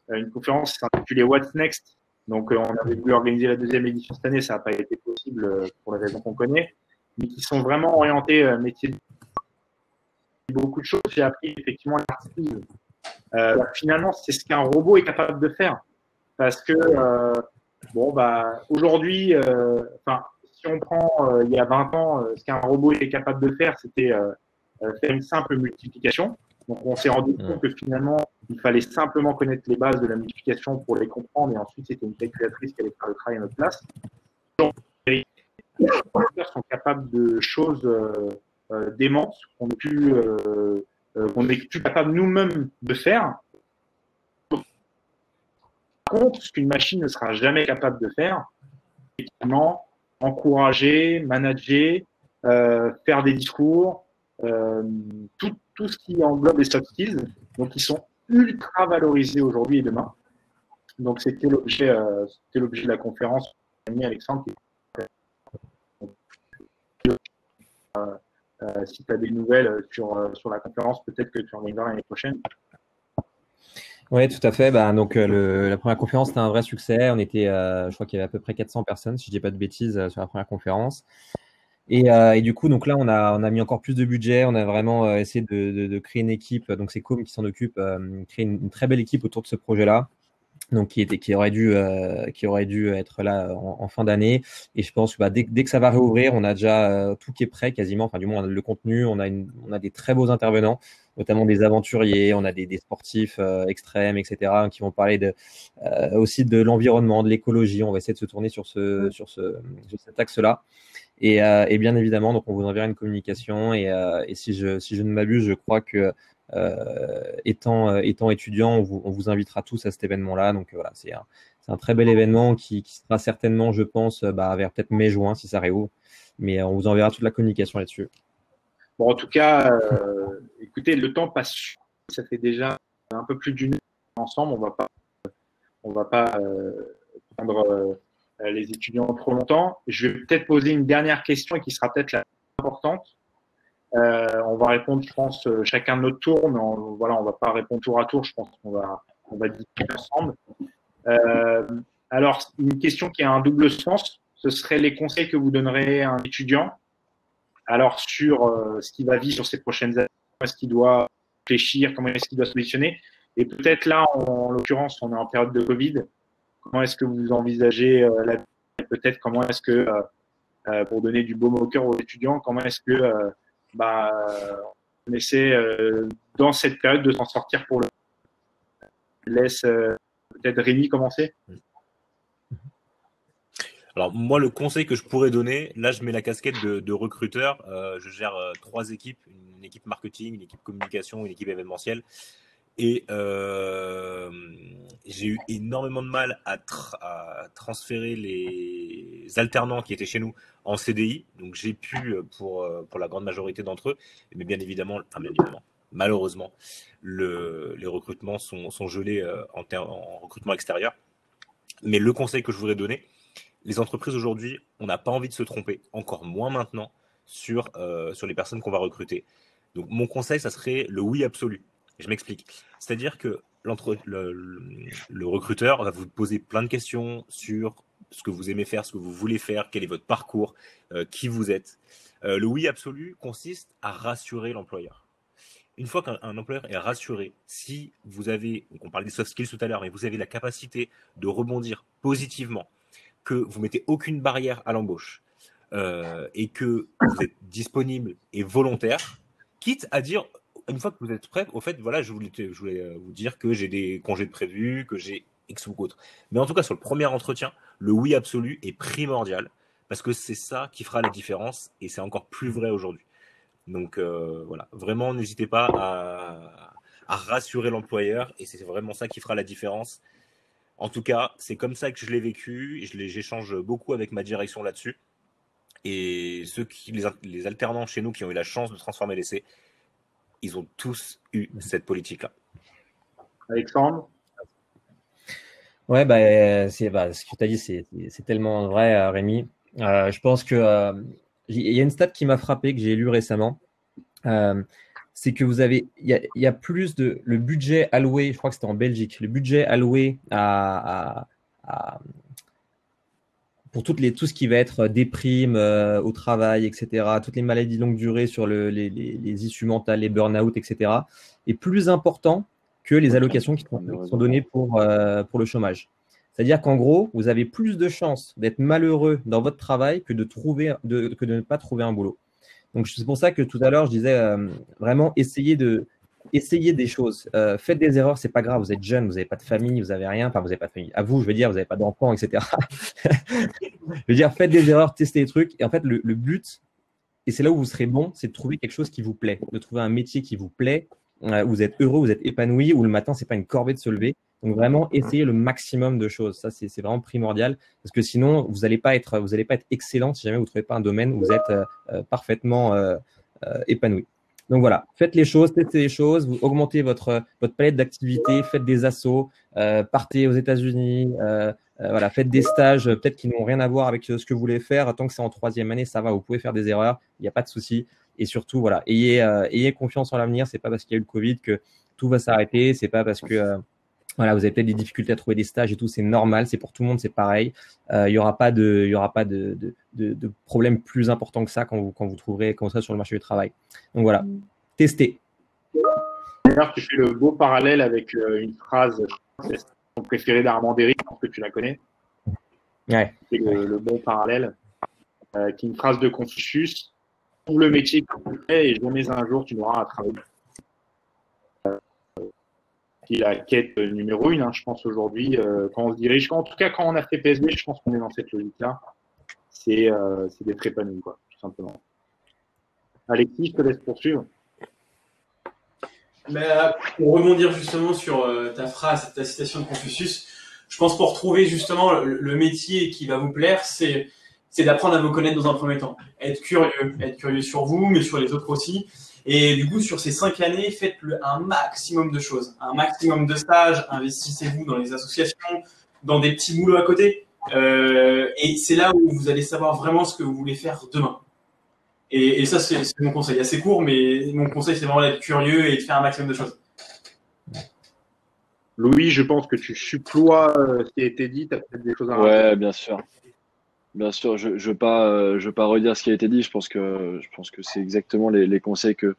une conférence qui s'intitulait What's Next. Donc, on avait voulu organiser la deuxième édition cette année. Ça n'a pas été possible pour les raisons qu'on connaît. Mais qui sont vraiment orientés métier de beaucoup de choses. J'ai appris effectivement l'article. Finalement, c'est ce qu'un robot est capable de faire. Parce que, aujourd'hui, si on prend il y a 20 ans, ce qu'un robot était capable de faire, c'était faire une simple multiplication. Donc, on s'est rendu compte que finalement, il fallait simplement connaître les bases de la multiplication pour les comprendre. Et ensuite, c'était une calculatrice qui allait faire le travail à notre place. Les ordinateurs sont capables de choses démentes qu'on n'est plus capable nous-mêmes de faire. Par contre, ce qu'une machine ne sera jamais capable de faire, c'est effectivement encourager, manager, faire des discours, tout ce qui englobe les soft skills, donc qui sont ultra valorisés aujourd'hui et demain. Donc c'était l'objet de la conférence Alexandre, qui si tu as des nouvelles sur la conférence, peut-être que tu organiseras l'année prochaine. Oui, tout à fait. Donc, la première conférence, c'était un vrai succès. On était, je crois qu'il y avait à peu près 400 personnes, si je dis pas de bêtises, sur la première conférence. Et du coup, donc là, on a mis encore plus de budget. On a vraiment essayé de créer une équipe. Donc, c'est Com qui s'en occupe, créer une très belle équipe autour de ce projet-là. Donc, qui aurait dû être là en fin d'année. Et je pense que dès que ça va réouvrir, on a déjà tout qui est prêt quasiment. Enfin, du moins, on a le contenu. On a des très beaux intervenants, notamment des aventuriers. On a des sportifs extrêmes, etc., qui vont parler aussi de l'environnement, de l'écologie. On va essayer de se tourner sur cet axe-là. Et bien évidemment, donc on vous enverra une communication. Et si je ne m'abuse, je crois que étant étudiant, on vous invitera tous à cet événement-là. Donc voilà, c'est un très bel événement qui sera certainement, je pense, vers peut-être mai-juin si ça réouvre. Mais on vous enverra toute la communication là-dessus. Bon, en tout cas, écoutez, le temps passe. Ça fait déjà un peu plus d'une heure ensemble. On va pas prendre les étudiants trop longtemps. Je vais peut-être poser une dernière question et qui sera peut-être la plus importante. On va répondre, je pense, chacun de notre tour, mais on va pas répondre tour à tour. Je pense qu'on va discuter ensemble. Alors, une question qui a un double sens, ce serait les conseils que vous donnerez à un étudiant. Alors, sur ce qu'il va vivre sur ces prochaines années, comment est-ce qu'il doit réfléchir, comment est-ce qu'il doit se positionner. Et peut-être là, en l'occurrence, on est en période de Covid. Comment est-ce que vous envisagez la vie? Peut-être comment est-ce que, pour donner du baume au cœur aux étudiants, comment est-ce que on essaie dans cette période de s'en sortir pour le. Je laisse peut-être Rémi commencer. Alors moi, le conseil que je pourrais donner, là je mets la casquette de recruteur. Je gère 3 équipes, une équipe marketing, une équipe communication, une équipe événementielle. Et j'ai eu énormément de mal à transférer les alternants qui étaient chez nous en CDI. Donc j'ai pu pour la grande majorité d'entre eux, mais bien évidemment, malheureusement, les recrutements sont gelés en recrutement extérieur. Mais le conseil que je voudrais donner, les entreprises aujourd'hui, on n'a pas envie de se tromper, encore moins maintenant, sur les personnes qu'on va recruter. Donc mon conseil, ça serait le oui absolu. Je m'explique. C'est-à-dire que le recruteur va vous poser plein de questions sur ce que vous aimez faire, ce que vous voulez faire, quel est votre parcours, qui vous êtes. Le oui absolu consiste à rassurer l'employeur. Une fois qu'un employeur est rassuré, si vous avez, on parlait des soft skills tout à l'heure, mais vous avez la capacité de rebondir positivement, que vous mettez aucune barrière à l'embauche et que vous êtes disponible et volontaire, quitte à dire, une fois que vous êtes prêt, au fait, voilà, je voulais vous dire que j'ai des congés de prévus, que j'ai X ou autre. Mais en tout cas, sur le premier entretien, le oui absolu est primordial parce que c'est ça qui fera la différence et c'est encore plus vrai aujourd'hui. Donc voilà, vraiment, n'hésitez pas à rassurer l'employeur et c'est vraiment ça qui fera la différence. En tout cas, c'est comme ça que je l'ai vécu et j'échange beaucoup avec ma direction là-dessus. Et les alternants chez nous qui ont eu la chance de transformer l'essai, ils ont tous eu cette politique-là. Alexandre? Ouais, ce que tu as dit, c'est tellement vrai, Rémi. Je pense que il y a une stat qui m'a frappé, que j'ai lu récemment. C'est que il y a plus le budget alloué, je crois que c'était en Belgique, le budget alloué pour tout ce qui va être déprime au travail, etc., toutes les maladies longue durée sur les issues mentales, les burn-out, etc., est plus important que les allocations qui sont données pour le chômage. C'est-à-dire qu'en gros, vous avez plus de chances d'être malheureux dans votre travail que de ne pas trouver un boulot. Donc, c'est pour ça que tout à l'heure, je disais vraiment essayez des choses. Faites des erreurs, c'est pas grave. Vous êtes jeune, vous n'avez pas de famille, vous n'avez rien. Enfin, vous n'avez pas de famille. À vous, je veux dire, vous n'avez pas d'enfants, etc. Je veux dire, faites des erreurs, testez des trucs. Et en fait, le but, et c'est là où vous serez bon, c'est de trouver quelque chose qui vous plaît, de trouver un métier qui vous plaît, où vous êtes heureux, vous êtes épanoui, où le matin, c'est pas une corvée de se lever. Donc vraiment, essayez le maximum de choses. Ça, c'est vraiment primordial parce que sinon, vous n'allez pas être excellent si jamais vous ne trouvez pas un domaine où vous êtes parfaitement épanoui. Donc voilà, faites les choses, testez les choses, vous augmentez votre palette d'activités, faites des assos, partez aux États-Unis, Voilà, faites des stages, peut-être qui n'ont rien à voir avec ce que vous voulez faire. Tant que c'est en 3e année, ça va. Vous pouvez faire des erreurs, il n'y a pas de souci. Et surtout, voilà, ayez confiance en l'avenir. C'est pas parce qu'il y a eu le Covid que tout va s'arrêter. C'est pas parce que voilà, vous avez peut-être des difficultés à trouver des stages et tout. C'est normal. C'est pour tout le monde, c'est pareil. Il y aura pas de problème plus important que ça quand vous trouverez comme ça sur le marché du travail. Donc voilà, testez. D'ailleurs, tu fais le beau parallèle avec une phrase, c'est ton préféré d'Armand Derrick, je pense que tu la connais. Ouais. C'est le bon parallèle, qui est une phrase de Confucius. Trouve le métier que tu fais et jamais un jour tu n'auras à travailler. C'est la quête numéro 1, je pense, aujourd'hui, quand on se dirige. En tout cas, quand on a fait PSB, je pense qu'on est dans cette logique-là. C'est d'être épanoui, quoi, tout simplement. Alexis, je te laisse poursuivre. Mais pour rebondir justement sur ta phrase, ta citation de Confucius, je pense pour trouver justement le métier qui va vous plaire, c'est d'apprendre à vous connaître dans un premier temps. Être curieux sur vous, mais sur les autres aussi. Et du coup, sur ces 5 années, faites un maximum de choses, un maximum de stages, investissez-vous dans les associations, dans des petits boulots à côté. Et c'est là où vous allez savoir vraiment ce que vous voulez faire demain. Et ça, c'est mon conseil. Assez court, mais mon conseil, c'est vraiment d'être curieux et de faire un maximum de choses. Louis, je pense que tu supploies ce qui a été dit. Tu as peut-être des choses à Ouais, rajouter. bien sûr. Bien sûr, je veux pas redire ce qui a été dit. Je pense que c'est exactement les conseils que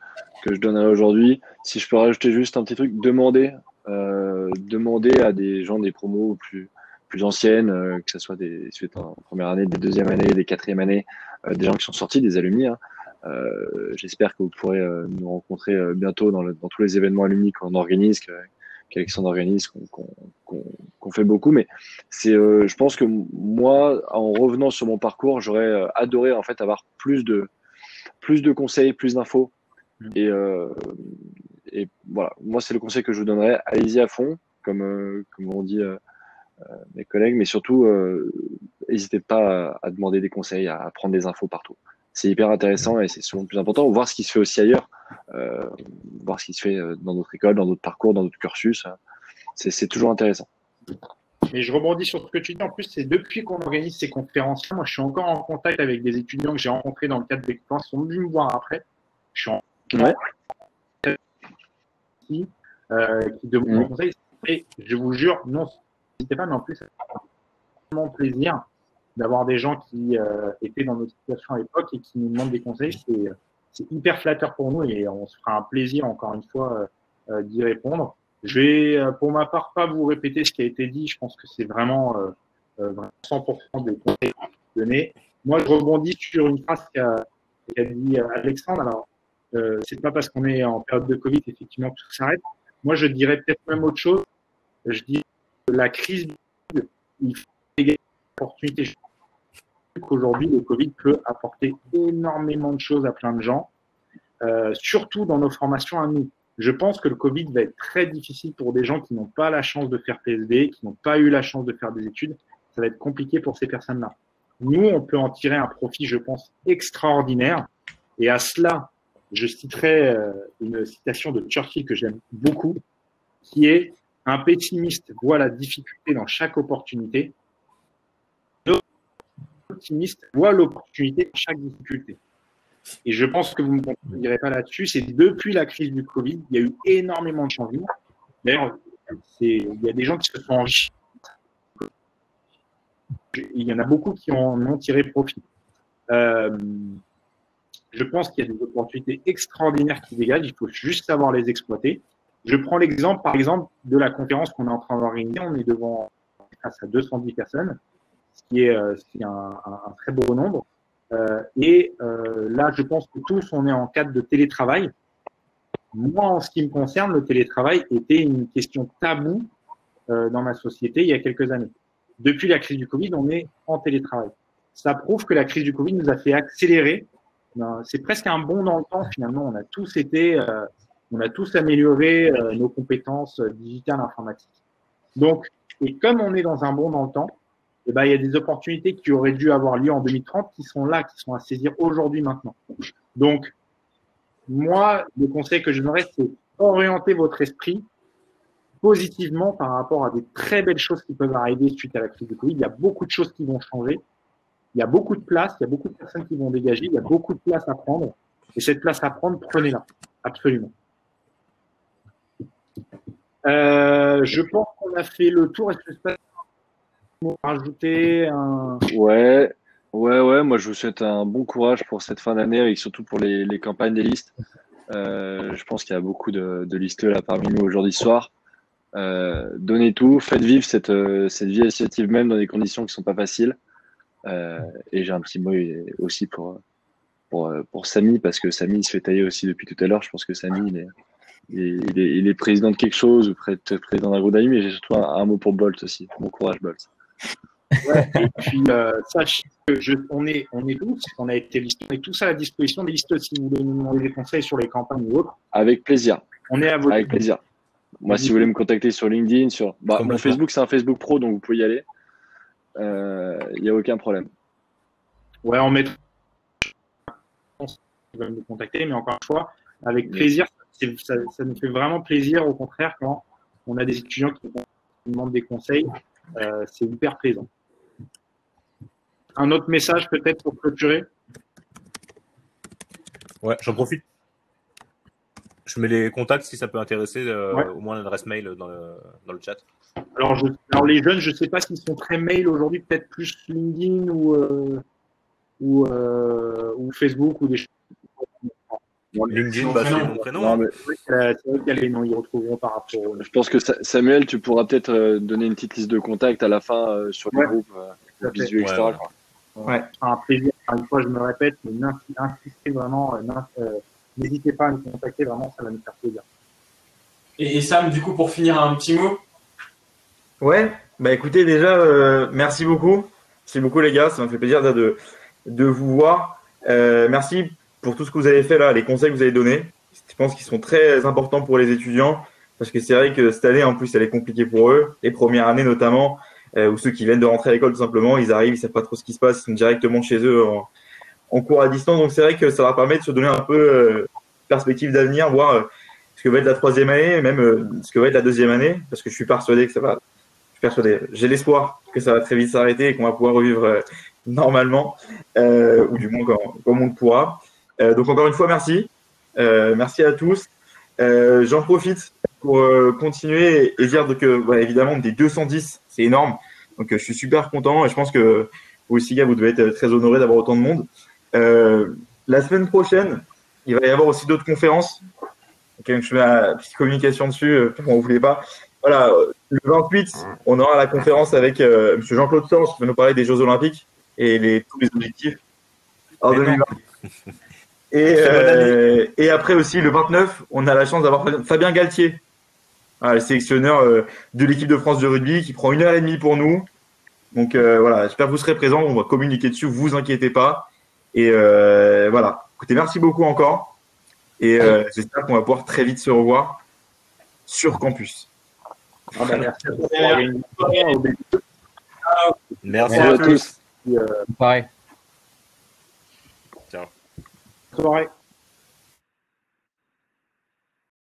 je donnerais aujourd'hui. Si je peux rajouter juste un petit truc, demandez à des gens des promos plus anciennes, que ce soit des suites en première année, des deuxième année, des quatrième années, des gens qui sont sortis, des alumni. Hein. J'espère que vous pourrez nous rencontrer bientôt dans tous les événements alumni qu'on organise, qu'Alexandre organise, qu'on fait beaucoup. Mais je pense que moi, en revenant sur mon parcours, j'aurais adoré en fait avoir plus de conseils, plus d'infos. Et voilà, moi c'est le conseil que je vous donnerais. Allez-y à fond, comme on dit mes collègues, mais surtout n'hésitez pas à demander des conseils, à prendre des infos partout. C'est hyper intéressant et c'est souvent le plus important. Voir ce qui se fait aussi ailleurs, voir ce qui se fait dans d'autres écoles, dans d'autres parcours, dans d'autres cursus. C'est toujours intéressant. Mais je rebondis sur ce que tu dis. En plus, c'est depuis qu'on organise ces conférences. Moi, je suis encore en contact avec des étudiants que j'ai rencontrés dans le cadre des conférences. Ils sont venus me voir après. Je suis en qui demandent des conseils. Et je vous jure, non, n'hésitez pas, mais en plus, c'est vraiment plaisir d'avoir des gens qui étaient dans notre situation à l'époque et qui nous demandent des conseils. C'est hyper flatteur pour nous et on se fera un plaisir, encore une fois, d'y répondre. Je vais, pour ma part, pas vous répéter ce qui a été dit. Je pense que c'est vraiment 100% des conseils donnés. Moi, je rebondis sur une phrase qu'a dit Alexandre. Alors, c'est pas parce qu'on est en période de Covid, effectivement, tout s'arrête. Moi, je dirais peut-être même autre chose. Je dis que la crise, il faut également des opportunités. Je pense qu'aujourd'hui, le Covid peut apporter énormément de choses à plein de gens, surtout dans nos formations à nous. Je pense que le Covid va être très difficile pour des gens qui n'ont pas la chance de faire PSB, qui n'ont pas eu la chance de faire des études. Ça va être compliqué pour ces personnes-là. Nous, on peut en tirer un profit, je pense, extraordinaire. Et à cela, je citerai une citation de Churchill que j'aime beaucoup, qui est « Un pessimiste voit la difficulté dans chaque opportunité. L'optimiste voit l'opportunité dans chaque difficulté. » Et je pense que vous ne me contredirez pas là-dessus. C'est depuis la crise du Covid, il y a eu énormément de changements. D'ailleurs, il y a des gens qui se sont enrichis. Il y en a beaucoup qui en ont tiré profit. Je pense qu'il y a des opportunités extraordinaires qui dégagent. Il faut juste savoir les exploiter. Je prends l'exemple, par exemple, de la conférence qu'on est en train d'organiser. On est devant face à 210 personnes, ce qui est un très beau nombre. Là, je pense que tous, on est en cadre de télétravail. Moi, en ce qui me concerne, le télétravail était une question taboue dans ma société il y a quelques années. Depuis la crise du Covid, on est en télétravail. Ça prouve que la crise du Covid nous a fait accélérer. C'est presque un bond dans le temps, finalement. On a tous amélioré nos compétences digitales informatiques. Donc, et comme on est dans un bond dans le temps, eh ben, il y a des opportunités qui auraient dû avoir lieu en 2030 qui sont là, qui sont à saisir aujourd'hui, maintenant. Donc, moi, le conseil que je donnerais, c'est orienter votre esprit, positivement par rapport à des très belles choses qui peuvent arriver suite à la crise du Covid. Il y a beaucoup de choses qui vont changer. Il y a beaucoup de place, il y a beaucoup de personnes qui vont dégager, il y a beaucoup de place à prendre. Et cette place à prendre, prenez-la. Absolument. Je pense qu'on a fait le tour. Est-ce que je peux rajouter un... Ouais. Moi, je vous souhaite un bon courage pour cette fin d'année et surtout pour les campagnes des listes. Je pense qu'il y a beaucoup de listeux là parmi nous aujourd'hui soir. Donnez tout, faites vivre cette vie associative même dans des conditions qui sont pas faciles. Et j'ai un petit mot aussi pour Samy, parce que Samy il se fait tailler aussi depuis tout à l'heure. Je pense que Samy il est président de quelque chose ou peut-être président d'un groupe d'amis, mais j'ai surtout un mot pour Bolt aussi. Bon courage Bolt. Ouais, et puis sache que on est tous, on a été listés, on est tous à la disposition des listes si vous voulez nous demander des conseils sur les campagnes ou autres. Avec plaisir. On est à votre Avec plaisir. Moi, si vous voulez me contacter sur LinkedIn, mon Facebook, c'est un Facebook Pro, donc vous pouvez y aller. Il n'y a aucun problème. Ouais, on met qui veulent nous contacter, mais encore une fois, avec plaisir, ça nous fait vraiment plaisir, au contraire, quand on a des étudiants qui nous demandent des conseils, c'est hyper plaisant. Un autre message peut-être pour clôturer? Ouais, j'en profite. Je mets les contacts si ça peut intéresser, au moins l'adresse mail dans le chat. Alors les jeunes, je ne sais pas s'ils sont très mail aujourd'hui, peut-être plus LinkedIn ou Facebook ou des choses. LinkedIn, c'est mon prénom. Non, mais... C'est vrai qu'il y a les noms, ils retrouveront par rapport. Je pense que Samuel, tu pourras peut-être donner une petite liste de contacts à la fin sur les groupes, visuels, etc. Ouais. Un plaisir. Une fois, je me répète, mais insistez vraiment, n'hésitez pas à nous contacter, vraiment, ça va nous faire plaisir. Et Sam, du coup, pour finir, un petit mot? Ouais, bah écoutez, déjà, merci beaucoup. Merci beaucoup, les gars. Ça m'a fait plaisir de vous voir. Merci pour tout ce que vous avez fait là, les conseils que vous avez donnés. Je pense qu'ils sont très importants pour les étudiants parce que c'est vrai que cette année, en plus, elle est compliquée pour eux. Les premières années, notamment, ou ceux qui viennent de rentrer à l'école, tout simplement, ils arrivent, ils savent pas trop ce qui se passe, ils sont directement chez eux en cours à distance. Donc, c'est vrai que ça leur permet de se donner un peu perspective d'avenir, voir ce que va être la troisième année, même ce que va être la deuxième année, parce que je suis persuadé que ça va. J'ai l'espoir que ça va très vite s'arrêter et qu'on va pouvoir revivre normalement, ou du moins comme on le pourra. Donc encore une fois, merci. Merci à tous. J'en profite pour continuer et dire que évidemment des 210, c'est énorme. Donc je suis super content et je pense que vous aussi, gars, vous devez être très honorés d'avoir autant de monde. La semaine prochaine, il va y avoir aussi d'autres conférences. Donc, je fais ma petite communication dessus, on ne voulait pas. Voilà, le 28, on aura la conférence avec M. Jean-Claude Sorge qui va nous parler des Jeux Olympiques et tous les objectifs en 2020. Et après aussi, le 29, on a la chance d'avoir Fabien Galtier, le sélectionneur de l'équipe de France de rugby, qui prend 1h30 pour nous. Donc voilà, j'espère que vous serez présents, on va communiquer dessus, vous inquiétez pas. Et voilà, écoutez, merci beaucoup encore. Et j'espère qu'on va pouvoir très vite se revoir sur campus. Merci à tous. Pareil. Ciao. Soirée.